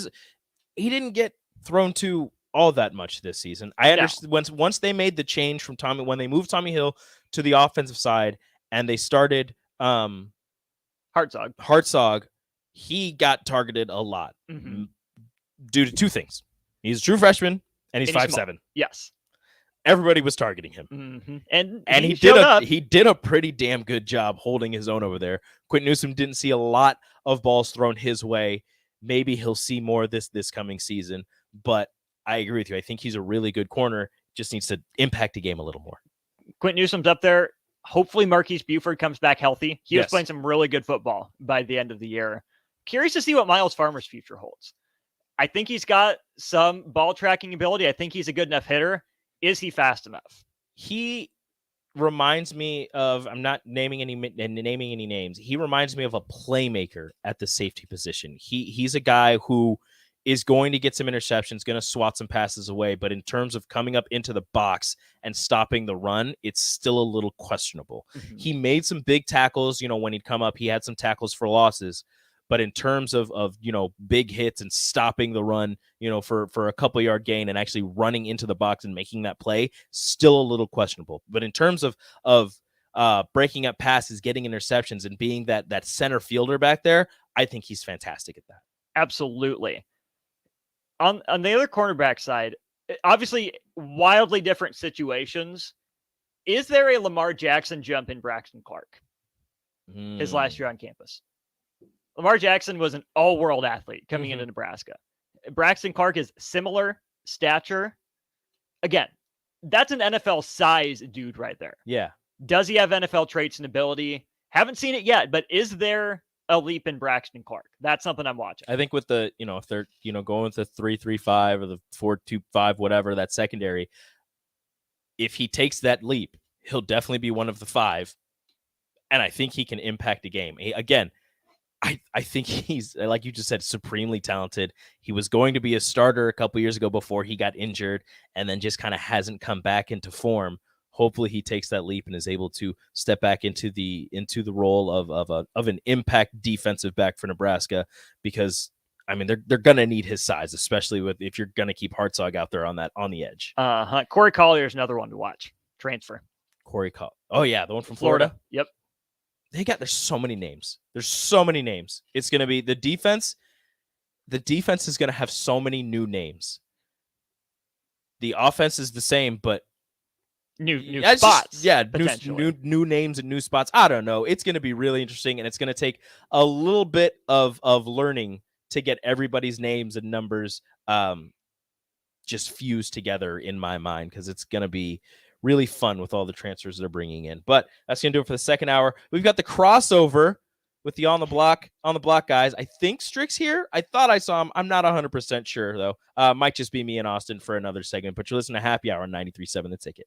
S5: he didn't get thrown to all that much this season. I understand once they made the change from when they moved Tommy Hill to the offensive side and they started Hartzog, he got targeted a lot due to two things. He's a true freshman and he's 5'7".
S6: Yes.
S5: Everybody was targeting him.
S6: And
S5: he did a pretty damn good job holding his own over there. Quentin Newsom didn't see a lot of balls thrown his way. Maybe he'll see more of this coming season, but I agree with you. I think he's a really good corner. Just needs to impact the game a little more.
S6: Quentin Newsom's up there. Hopefully Marquise Buford comes back healthy. He was playing some really good football by the end of the year. Curious to see what Miles Farmer's future holds. I think he's got some ball tracking ability. I think he's a good enough hitter. Is he fast enough?
S5: He reminds me of, I'm not naming any names. He reminds me of a playmaker at the safety position. He's a guy who is going to get some interceptions, going to swat some passes away. But in terms of coming up into the box and stopping the run, it's still a little questionable. He made some big tackles. When he'd come up, he had some tackles for losses. But in terms of big hits and stopping the run, for a couple yard gain and actually running into the box and making that play, still a little questionable. But in terms of breaking up passes, getting interceptions, and being that center fielder back there, I think he's fantastic at that.
S6: Absolutely. On the other cornerback side, obviously wildly different situations. Is there a Lamar Jackson jump in Braxton Clark? His last year on campus. Lamar Jackson was an all-world athlete coming into Nebraska. Braxton Clark is similar stature. Again, that's an NFL size dude right there.
S5: Yeah.
S6: Does he have NFL traits and ability? Haven't seen it yet, but is there a leap in Braxton Clark? That's something I'm watching.
S5: I think with the, if they're, going with the 3-3-5 or the 4-2-5, whatever, that secondary, if he takes that leap, he'll definitely be one of the five. And I think he can impact a game. I think he's, like you just said, supremely talented. He was going to be a starter a couple years ago before he got injured and then just kind of hasn't come back into form. Hopefully he takes that leap and is able to step back into the role of an impact defensive back for Nebraska, because they're going to need his size, especially if you're going to keep Hartzog out there on the edge.
S6: Corey Collier is another one to watch. Transfer.
S5: Corey Collier. Oh yeah, the one from Florida.
S6: Yep.
S5: There's so many names. It's going to be the defense. The defense is going to have so many new names. The offense is the same, but
S6: new spots.
S5: New names and new spots. I don't know. It's going to be really interesting, and it's going to take a little bit of learning to get everybody's names and numbers just fused together in my mind, because it's going to be really fun with all the transfers they're bringing in. But that's going to do it for the second hour. We've got the crossover with the on the block guys. I think Strick's here. I thought I saw him. I'm not 100% sure, though. Might just be me and Austin for another segment. But you're listening to Happy Hour on 93.7 The Ticket.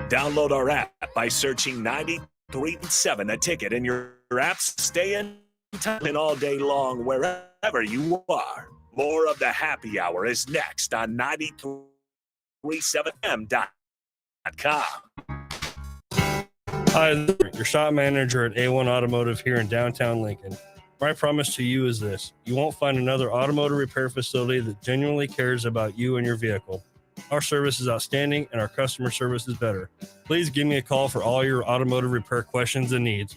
S16: Download our app by searching 93.7 The Ticket in your apps. Stay in time all day long wherever you are. More of the Happy Hour is next on 93.7m.com.
S17: Hi, your shop manager at A1 Automotive here in downtown Lincoln. My promise to you is this: you won't find another automotive repair facility that genuinely cares about you and your vehicle. Our service is outstanding and our customer service is better. Please give me a call for all your automotive repair questions and needs.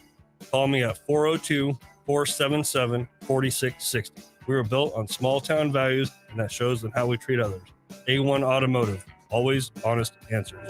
S17: Call me at 402-477-4660. We were built on small town values, and that shows in how we treat others. A1 Automotive, always honest answers.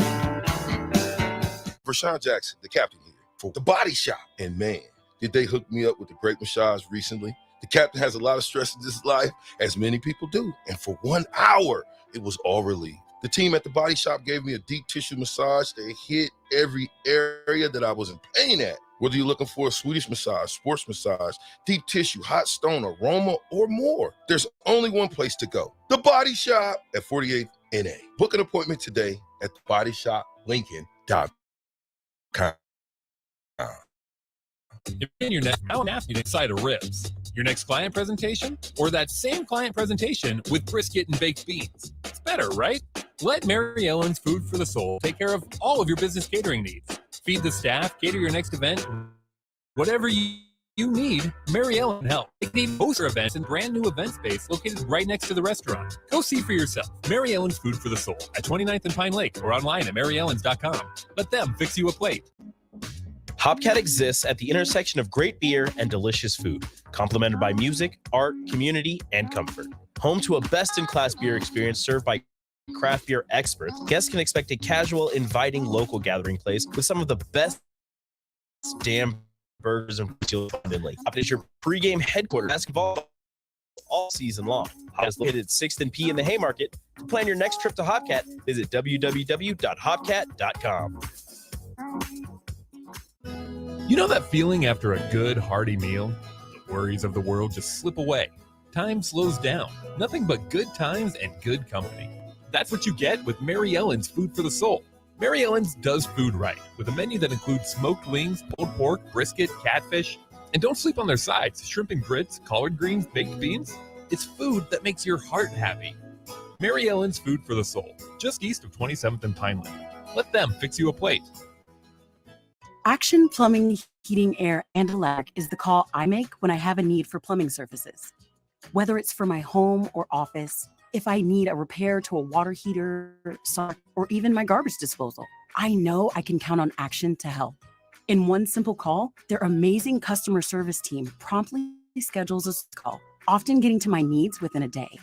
S18: Rashawn Jackson, the captain here for The Body Shop. And man, did they hook me up with a great massage recently. The captain has a lot of stress in his life, as many people do. And for 1 hour, it was all relieved. The team at The Body Shop gave me a deep tissue massage that hit every area that I was in pain at. Whether you're looking for a Swedish massage, sports massage, deep tissue, hot stone, aroma, or more, there's only one place to go. The Body Shop at 48th NA. Book an appointment today at thebodyshoplincoln.com.
S14: If in your next, I want to ask you to side of ribs. Your next client presentation, or that same client presentation with brisket and baked beans? It's better, right? Let Mary Ellen's Food for the Soul take care of all of your business catering needs. Feed the staff, cater your next event, whatever you need, Mary Ellen can help. They can even host your events in brand new event space located right next to the restaurant. Go see for yourself. Mary Ellen's Food for the Soul at 29th and Pine Lake, or online at maryellens.com. Let them fix you a plate.
S5: Hopcat exists at the intersection of great beer and delicious food, complemented by music, art, community, and comfort. Home to a best-in-class beer experience served by craft beer experts, guests can expect a casual, inviting local gathering place with some of the best damn burgers and you'll find in Lake. Hopcat is your pregame headquarters basketball all season long. Hopcat is located at 6th and P in the Haymarket. To plan your next trip to Hopcat, visit www.hopcat.com.
S14: You know that feeling after a good, hearty meal? The worries of the world just slip away. Time slows down. Nothing but good times and good company. That's what you get with Mary Ellen's Food for the Soul. Mary Ellen's does food right, with a menu that includes smoked wings, pulled pork, brisket, catfish. And don't sleep on their sides: shrimp and grits, collard greens, baked beans. It's food that makes your heart happy. Mary Ellen's Food for the Soul, just east of 27th and Pine Lake. Let them fix you a plate.
S19: Action Plumbing, Heating, Air, and Electric is the call I make when I have a need for plumbing services. Whether it's for my home or office, if I need a repair to a water heater, socket, or even my garbage disposal, I know I can count on Action to help. In one simple call, their amazing customer service team promptly schedules a call, often getting to my needs within a day.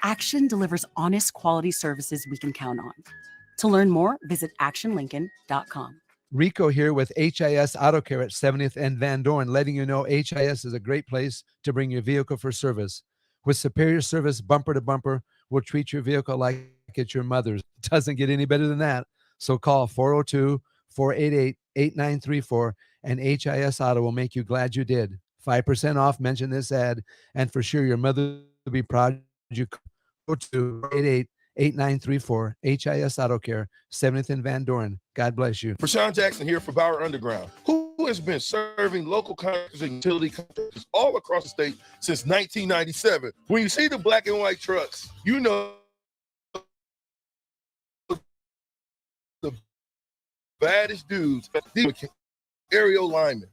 S19: Action delivers honest, quality services we can count on. To learn more, visit actionlincoln.com.
S20: Rico here with HIS Auto Care at 70th and Van Dorn, letting you know HIS is a great place to bring your vehicle for service. With superior service, bumper to bumper, we'll treat your vehicle like it's your mother's. It doesn't get any better than that. So call 402-488-8934 and HIS Auto will make you glad you did. 5% off, mention this ad, and for sure your mother will be proud you go to 488-8934 HIS Auto Care, 70th and Van Dorn. God bless you.
S18: Rashawn Jackson here for Bauer Underground, who has been serving local contractors and utility contractors all across the state since 1997. When you see the black and white trucks, you know the baddest dudes, aerial linemen,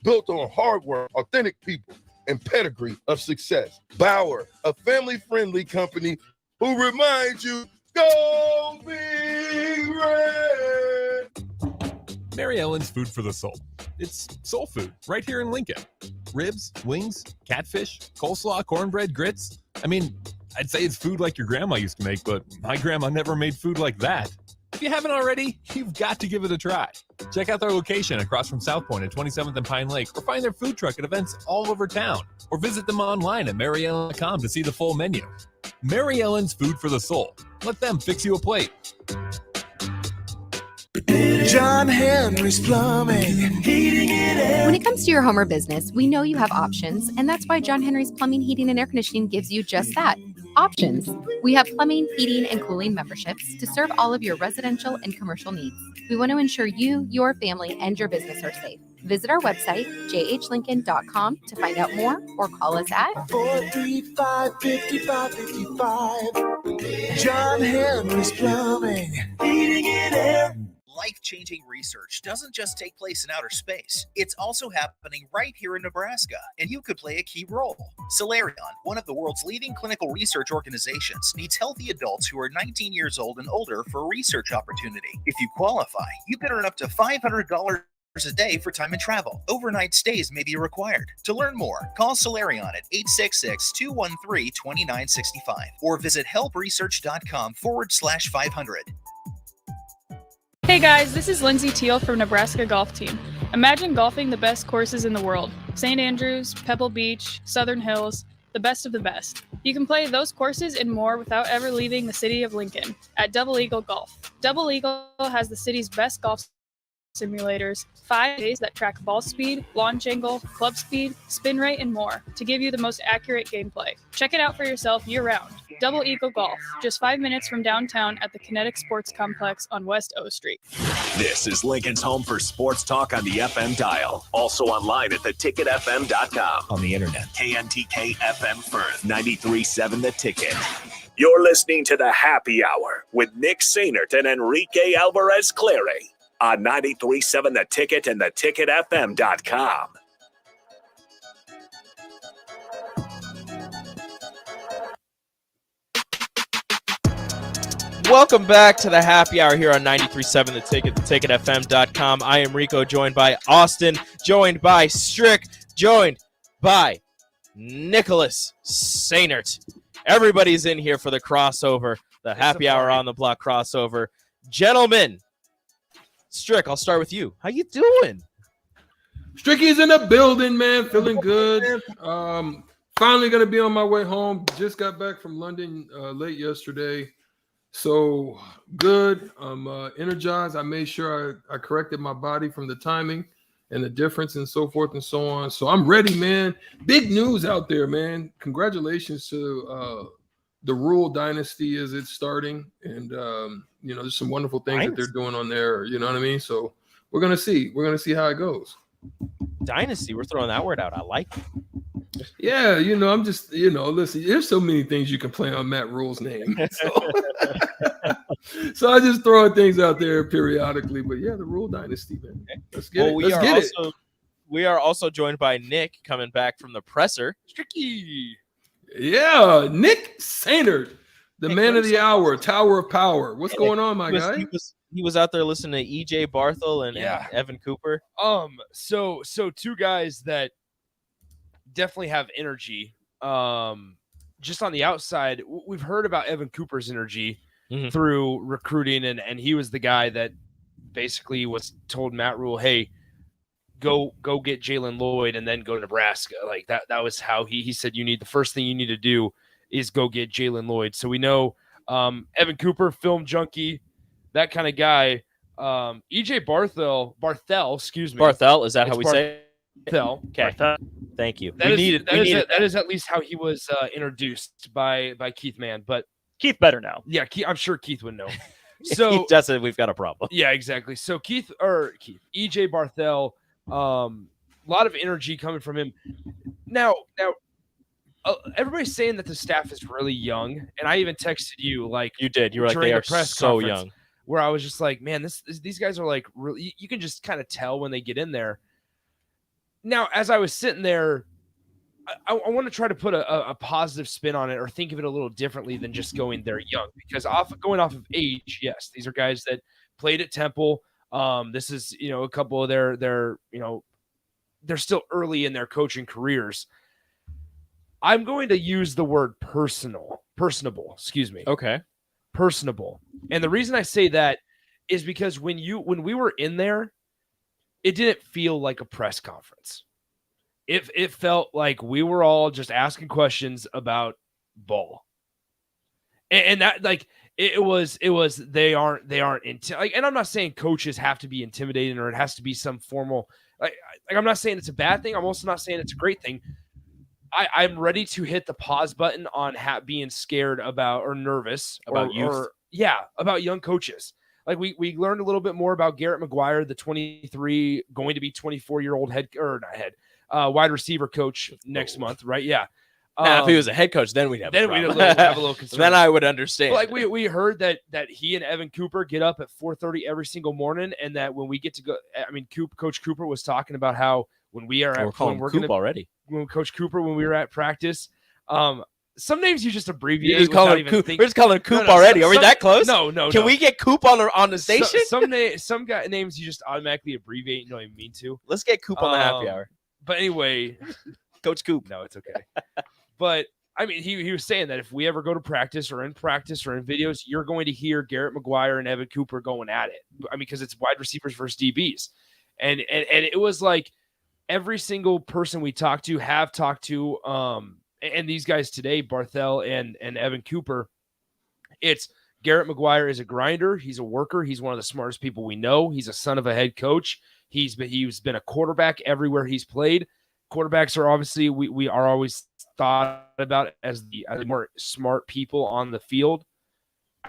S18: built on hard work, authentic people, and pedigree of success. Bauer, a family-friendly company who reminds you, go Big Red.
S14: Mary Ellen's Food for the Soul. It's soul food right here in Lincoln. Ribs, wings, catfish, coleslaw, cornbread, grits. I mean, I'd say it's food like your grandma used to make, but my grandma never made food like that. If you haven't already, you've got to give it a try. Check out their location across from South Point at 27th and Pine Lake, or find their food truck at events all over town, or visit them online at maryellen.com to see the full menu. Mary Ellen's Food for the Soul. Let them fix you a plate.
S21: John Henry's Plumbing, heating and air.
S22: When it comes to your home or business, we know you have options, and that's why John Henry's Plumbing, Heating, and Air Conditioning gives you just that. Options. We have plumbing, heating, and cooling memberships to serve all of your residential and commercial needs. We want to ensure you, your family, and your business are safe. Visit our website, jhlincoln.com, to find out more, or call us at
S21: 435-5555. John Henry's Plumbing, heating and air.
S23: Life-changing research doesn't just take place in outer space. It's also happening right here in Nebraska, and you could play a key role. Solarion, one of the world's leading clinical research organizations, needs healthy adults who are 19 years old and older for a research opportunity. If you qualify, you can earn up to $500 a day for time and travel. Overnight stays may be required. To learn more, call Solarion at 866-213-2965 or visit helpresearch.com/500.
S24: Hey guys, this is Lindsay Teal from Nebraska Golf Team. Imagine golfing the best courses in the world. St. Andrews, Pebble Beach, Southern Hills, the best of the best. You can play those courses and more without ever leaving the city of Lincoln at Double Eagle Golf. Double Eagle has the city's best golf simulators, 5 days that track ball speed, launch angle, club speed, spin rate, and more to give you the most accurate gameplay. Check it out for yourself year-round. Double Eagle Golf, just 5 minutes from downtown at the Kinetic Sports Complex on West O Street.
S16: This is Lincoln's home for sports talk on the FM dial. Also online at theticketfm.com. On the internet. KNTK FM Firth, 93.7 The Ticket. You're listening to The Happy Hour with Nick Sainert and Enrique Alvarez-Clary on 93.7 The Ticket and theticketfm.com.
S1: Welcome back to the Happy Hour here on 93.7 The Ticket, theticketfm.com. I am Rico, joined by Austin, joined by Strick, joined by Nicholas Sainert. Everybody's in here for the crossover, the Happy Hour on the Block crossover. Gentlemen, Strick, I'll start with you. How you doing?
S25: Stricky's in the building, man. Feeling good. Finally going to be on my way home. Just got back from London late yesterday. So good. I'm energized. I made sure I corrected my body from the timing and the difference and so forth and so on. So I'm ready, man. Big news out there, man. Congratulations to the Rule Dynasty as it's starting. And, there's some wonderful things that they're doing on there. You know what I mean? So we're going to see. We're going to see how it goes.
S1: Dynasty. We're throwing that word out. I like it.
S25: Yeah, I'm just, listen, there's so many things you can play on Matt Rule's name. So I just throwing things out there periodically. But yeah, the Rule Dynasty, man. Let's get it. Let's get it.
S1: We are also joined by Nick coming back from the presser. Stricky.
S25: Yeah, Nick Sainert, the man of the hour, Tower of Power. What's going on, my guy?
S1: He was out there listening to EJ Barthel and Evan Cooper.
S3: So two guys that definitely have energy. Just on the outside, we've heard about Evan Cooper's energy through recruiting, and he was the guy that basically was told Matt Rule, hey, go get Jalen Lloyd and then go to Nebraska. Like that was how he said the first thing you need to do is go get Jalen Lloyd. So we know Evan Cooper, film junkie, that kind of guy. EJ Barthel, excuse me.
S1: Barthel, is that how we say it?
S3: Barthel.
S1: Okay. Thank you.
S3: That is at least how he was introduced by Keith Mann, but
S6: Keith better know.
S3: Yeah, I'm sure Keith would know. So
S1: Keith doesn't, we've got a problem.
S3: Yeah, exactly. So EJ Barthel, a lot of energy coming from him. Now, everybody's saying that the staff is really young, and I even texted you like
S1: you did. You were like, they are so young.
S3: Where I was just like, man, these guys are like really. You can just kind of tell when they get in there. Now, as I was sitting there, I want to try to put a positive spin on it, or think of it a little differently than just going there young. Because going off of age, yes, these are guys that played at Temple. This is a couple of their they're still early in their coaching careers. I'm going to use the word personable. Excuse me.
S1: Okay.
S3: Personable. And the reason I say that is because when we were in there, it didn't feel like a press conference. It felt like we were all just asking questions about ball. And that, like, it was they aren't like, and I'm not saying coaches have to be intimidating or it has to be some formal, like I'm not saying it's a bad thing. I'm also not saying it's a great thing. I'm ready to hit the pause button on being scared about or nervous
S5: about youth.
S3: About young coaches. Like we learned a little bit more about Garrett McGuire, the 23 going to be 24-year-old wide receiver coach next month, right? Yeah.
S5: If he was a head coach, then we'd have a
S3: little concern.
S5: Then I would understand.
S3: But like we heard that he and Evan Cooper get up at 4:30 every single morning, and that when we get to go, I mean, Coach Cooper was talking about how when we are at when Coach Cooper, when we were at practice, some names you just abbreviate.
S5: We're just calling him Coop already. Are we that close?
S3: No.
S5: Can we get Coop on the station?
S3: Some guy names you just automatically abbreviate. You don't even mean to.
S5: Let's get Coop on the happy hour.
S3: But anyway,
S5: Coach Coop.
S3: No, it's okay. But I mean, he was saying that if we ever go to practice or in videos, you're going to hear Garrett McGuire and Evan Cooper going at it. I mean, because it's wide receivers versus DBs, and it was like every single person we talked to, and these guys today, Barthel and Evan Cooper, it's Garrett McGuire is a grinder. He's a worker. He's one of the smartest people we know. He's a son of a head coach. He's been a quarterback everywhere he's played. Quarterbacks are obviously we are always thought about as the more smart people on the field.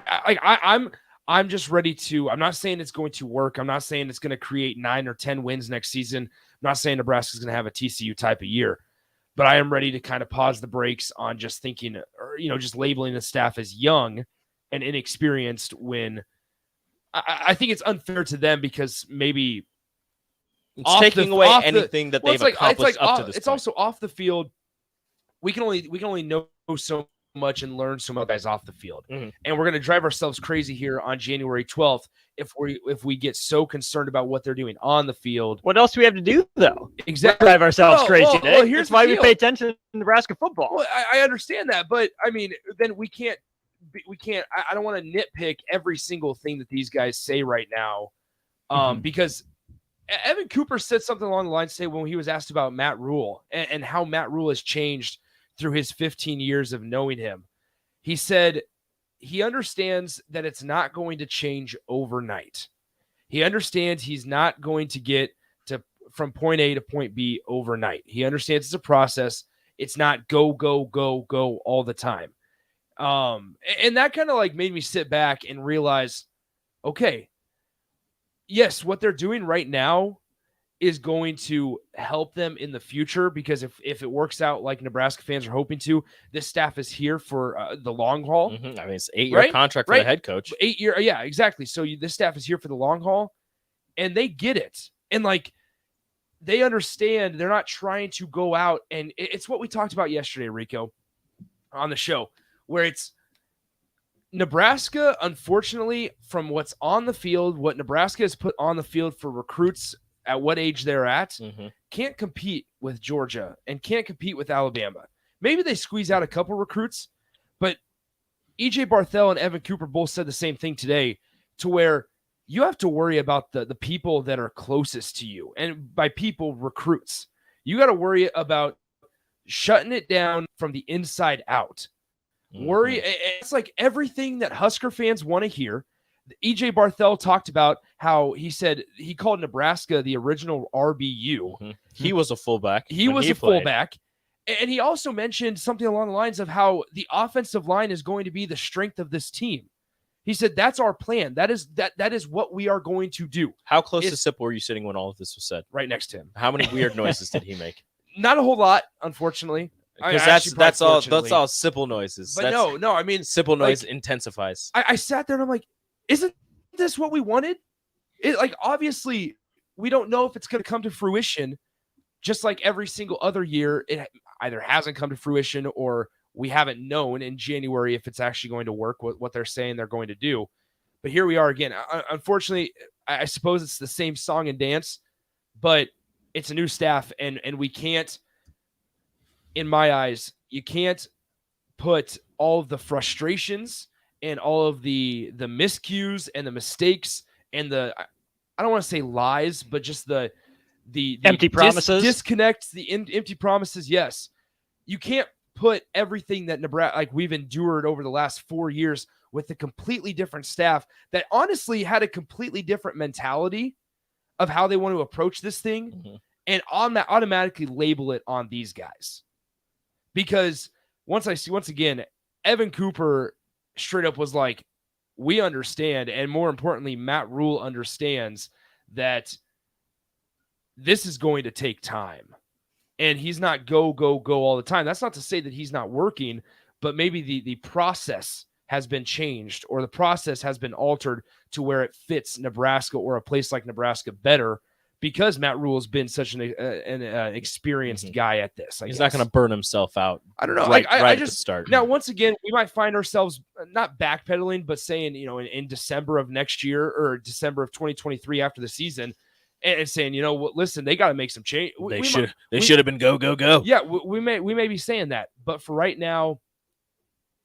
S3: I'm just ready to. I'm not saying it's going to work. I'm not saying it's going to create 9 or 10 wins next season. I'm not saying Nebraska's going to have a TCU type of year, but I am ready to kind of pause the brakes on just thinking, or just labeling the staff as young and inexperienced. When I think it's unfair to them because maybe.
S5: It's taking away anything that they've accomplished up to this point.
S3: It's also off the field. We can only know so much and learn so much guys off the field.
S5: Mm-hmm.
S3: And we're going to drive ourselves crazy here on January 12th if we get so concerned about what they're doing on the field.
S6: What else do we have to do, though?
S3: Exactly.
S6: Drive ourselves crazy.
S3: Well, here's
S6: why
S3: the
S6: we
S3: deal.
S6: pay attention to Nebraska football.
S3: Well, I understand that, but I mean, then we can't. I don't want to nitpick every single thing that these guys say right now, because Evan Cooper said something along the lines today when he was asked about Matt Rule and how Matt Rule has changed through his 15 years of knowing him. He said he understands that it's not going to change overnight. He understands he's not going to get from point A to point B overnight. He understands it's a process. It's not go all the time. And that kind of like made me sit back and realize, okay, yes, what they're doing right now is going to help them in the future, because if it works out like Nebraska fans are hoping to, this staff is here for the long haul.
S5: Mm-hmm. I mean, it's 8-year contract for the head coach.
S3: 8 year, yeah, exactly. So this staff is here for the long haul, and they get it. And like, they understand they're not trying to go out, and it's what we talked about yesterday, Rico, on the show, where it's Nebraska, unfortunately, from what's on the field, what Nebraska has put on the field for recruits at what age they're at, can't compete with Georgia and can't compete with Alabama. Maybe they squeeze out a couple recruits, but EJ Barthel and Evan Cooper both said the same thing today, to where you have to worry about the people that are closest to you. And by people, recruits. You got to worry about shutting it down from the inside out. Worry. It's like everything that Husker fans want to hear. EJ Barthel talked about how he said he called Nebraska the original RBU.
S5: He was a fullback.
S3: He was a fullback. And he also mentioned something along the lines of how the offensive line is going to be the strength of this team. He said, that's our plan. That is what we are going to do.
S5: How close to Sip were you sitting when all of this was said?
S3: Right next to him.
S5: How many weird noises did he make?
S3: Not a whole lot, unfortunately.
S5: Because that's all Sipple noises.
S3: But no, I mean,
S5: Sipple noise intensifies.
S3: I sat there and I'm like, isn't this what we wanted? Obviously, we don't know if it's going to come to fruition. Just like every single other year, it either hasn't come to fruition or we haven't known in January if it's actually going to work, what they're saying they're going to do. But here we are again. Unfortunately, I suppose it's the same song and dance, but it's a new staff, and we can't, in my eyes, you can't put all of the frustrations and all of the miscues and the mistakes and I don't want to say lies, but just the
S6: empty promises,
S3: disconnect, the empty promises. Yes, you can't put everything that Nebraska, like we've endured over the last 4 years with a completely different staff that honestly had a completely different mentality of how they want to approach this thing, and automatically label it on these guys. Because once again, Evan Cooper straight up was like, we understand, and more importantly, Matt Rule understands that this is going to take time. And he's not go all the time. That's not to say that he's not working, but maybe the process has been changed, or the process has been altered to where it fits Nebraska or a place like Nebraska better, because Matt Rule has been such an experienced guy at this.
S5: He's not going to burn himself out.
S3: I don't know.
S5: Right
S3: I
S5: at
S3: just
S5: the start.
S3: Now, once again, we might find ourselves not backpedaling, but saying, in December of next year or December of 2023 after the season, and saying, listen, they got to make some change.
S5: They should have been go.
S3: Yeah, we may be saying that, but for right now,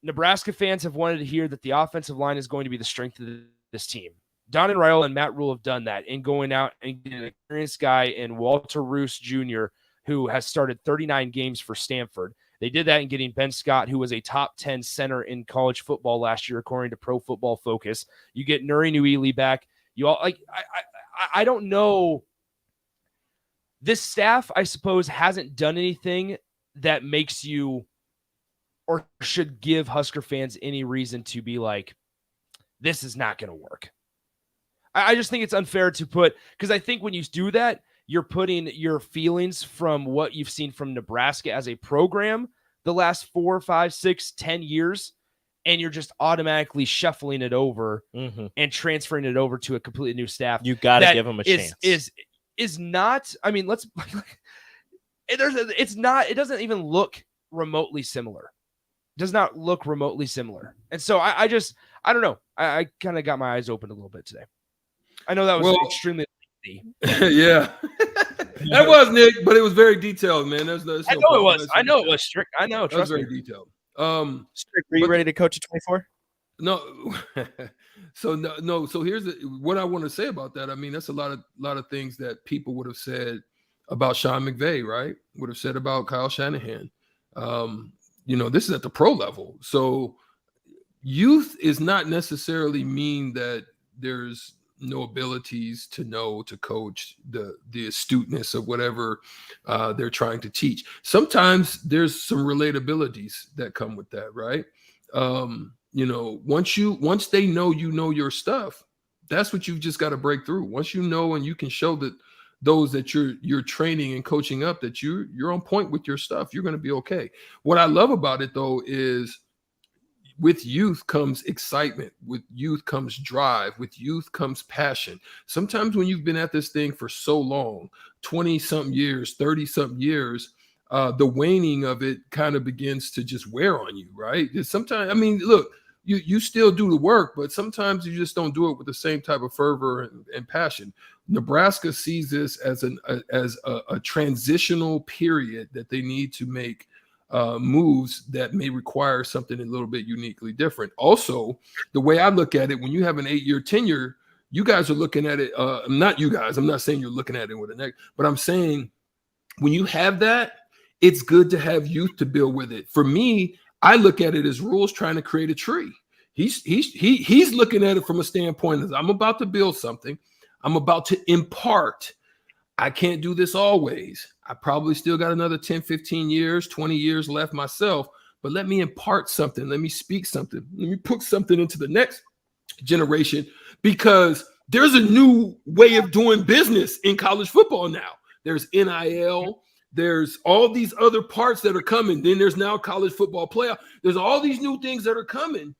S3: Nebraska fans have wanted to hear that the offensive line is going to be the strength of this team. Don and Raiola and Matt Rule have done that in going out and getting an experienced guy in Walter Rouse Jr., who has started 39 games for Stanford. They did that in getting Ben Scott, who was a top 10 center in college football last year, according to Pro Football Focus. You get Nuri Nuili back. I don't know. This staff, I suppose, hasn't done anything that makes you or should give Husker fans any reason to be like, this is not going to work. I just think it's unfair to put, because I think when you do that, you're putting your feelings from what you've seen from Nebraska as a program the last 4, 5, 6, 10 years, and you're just automatically shuffling it over and transferring it over to a completely new staff.
S5: You got to give them a chance.
S3: Is not, I mean, it's not, it doesn't even look remotely similar. Does not look remotely similar. And so I don't know. I kind of got my eyes open a little bit today. I know that was extremely lengthy.
S25: Yeah. That was, Nick, but it was very detailed, man. There's
S3: I know it was. I know it was strict. I know. Trust me.
S25: Very detailed.
S5: Strick, are you ready to coach at 24?
S25: No. So here's what I want to say about that. I mean, that's a lot of things that people would have said about Sean McVay, right? Would have said about Kyle Shanahan. This is at the pro level. So youth is not necessarily mean that there's no abilities to know to coach the astuteness of whatever they're trying to teach. Sometimes there's some relatabilities that come with that, right? Once they know your stuff, that's what you've just got to break through. Once you know and you can show that those that you're training and coaching up that you're on point with your stuff, you're going to be okay. What I love about it though is with youth comes excitement, with youth comes drive, with youth comes passion. Sometimes when you've been at this thing for so long, 20-something years, 30-something years, the waning of it kind of begins to just wear on you, right? Sometimes, I mean, look, you still do the work, but sometimes you just don't do it with the same type of fervor and passion. Nebraska sees this as a transitional period that they need to make moves that may require something a little bit uniquely different. Also, the way I look at it, when you have an 8-year tenure, you guys are looking at it. Not you guys. I'm not saying you're looking at it with a neck, but I'm saying when you have that, it's good to have youth to build with it. For me, I look at it as Rules trying to create a tree. He's looking at it from a standpoint of I'm about to build something. I'm about to impart. I can't do this always. I probably still got another 10, 15 years, 20 years left myself, but let me impart something. Let me speak something. Let me put something into the next generation, because there's a new way of doing business in college football now. There's NIL. There's all these other parts that are coming. Then there's now college football playoff. There's all these new things that are coming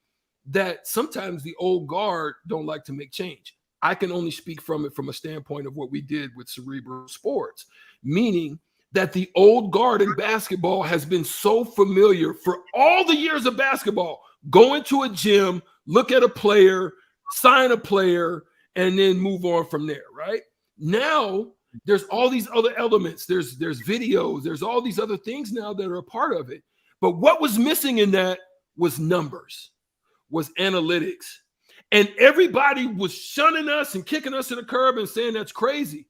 S25: that sometimes the old guard don't like to make change. I can only speak from it from a standpoint of what we did with Cerebral Sports, meaning that the old guard in basketball has been so familiar for all the years of basketball. Go into a gym, look at a player, sign a player, and then move on from there, right? Now, there's all these other elements. There's videos. There's all these other things now that are a part of it. But what was missing in that was numbers, was analytics. And everybody was shunning us and kicking us to the curb and saying that's crazy.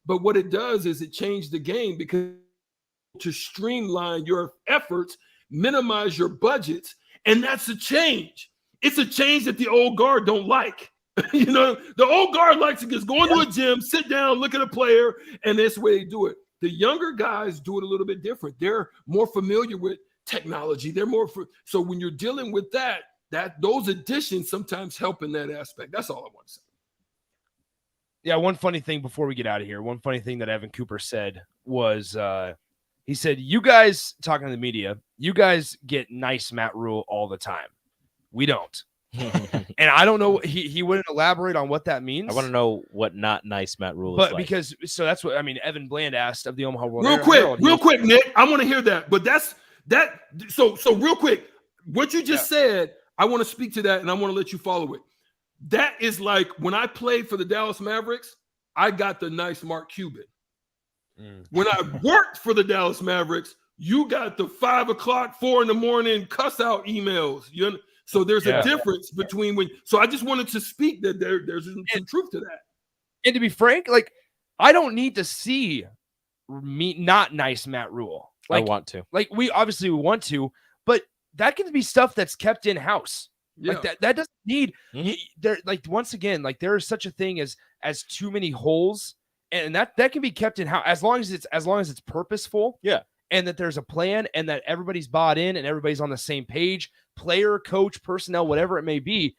S25: But what it does is it changed the game because to streamline your efforts, minimize your budgets, and that's a change. It's a change that the old guard don't like. You know, the old guard likes to just go into a gym, sit down, look at a player, and that's the way they do it. The younger guys do it a little bit different. They're more familiar with technology. They're more so when you're dealing with that those additions sometimes help in that aspect. That's all I want to say.
S3: Yeah, one funny thing before we get out of here, one funny thing that Evan Cooper said was he said, you guys, talking to the media, you guys get nice Matt Rule all the time. We don't. And I don't know, he wouldn't elaborate on what that means.
S5: I want to know what not nice Matt Rule is
S3: but
S5: like.
S3: because so that's what I mean. Evan Bland asked of the Omaha World
S25: Real quick, Nick. I want to hear that. But that's that. So real quick, what you just said, I want to speak to that and I want to let you follow it. That is like when I played for the Dallas Mavericks, I got the nice Mark Cuban. When I worked for the Dallas Mavericks, you got the 5 o'clock, 4 a.m. cuss out emails. So there's a difference between when. So I just wanted to speak that there's some truth to that.
S3: And to be frank, like I don't need to see me not nice Matt Rule. Like,
S5: I want to.
S3: Like we obviously want to, but that can be stuff that's kept in house.
S25: Yeah.
S3: Like that doesn't need there. Like once again, like there is such a thing as too many holes, and that can be kept in house as long as it's purposeful.
S5: Yeah.
S3: And that there's a plan and that everybody's bought in and everybody's on the same page, player, coach, personnel, whatever it may be.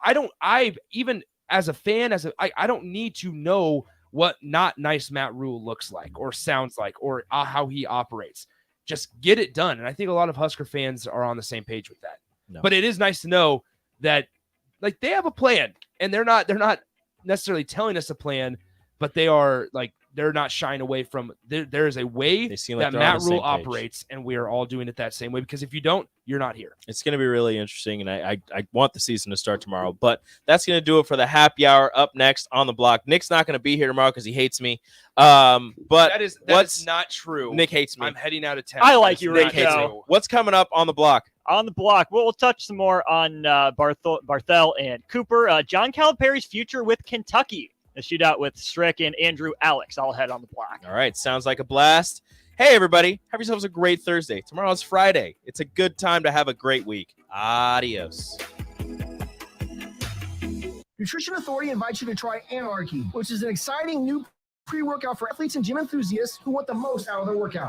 S3: I even as a fan, I don't need to know what not nice Matt Rule looks like or sounds like or how he operates. Just get it done. And I think a lot of Husker fans are on the same page with that.
S5: No.
S3: But it is nice to know that like they have a plan and they're not necessarily telling us a plan, but they're not shying away from there is a way that Matt Rule operates, and we are all doing it that same way, because if you don't, you're not here.
S5: It's going to be really interesting, and I want the season to start tomorrow, but that's going to do it for the happy hour. Up next on the block, Nick's not going to be here tomorrow because he hates me. But
S3: that is not true.
S5: Nick hates me.
S3: I'm heading out of town.
S6: I like you,
S5: Nick hates me. What's coming up on the block?
S6: On the block, we'll touch some more on Barthel and Cooper. John Calipari's future with Kentucky. A shootout with Strick and Andrew Alex. I'll head on the block.
S5: All right. Sounds like a blast. Hey, everybody. Have yourselves a great Thursday. Tomorrow's Friday. It's a good time to have a great week. Adios.
S2: Nutrition Authority invites you to try Anarchy, which is an exciting new pre-workout for athletes and gym enthusiasts who want the most out of their workout.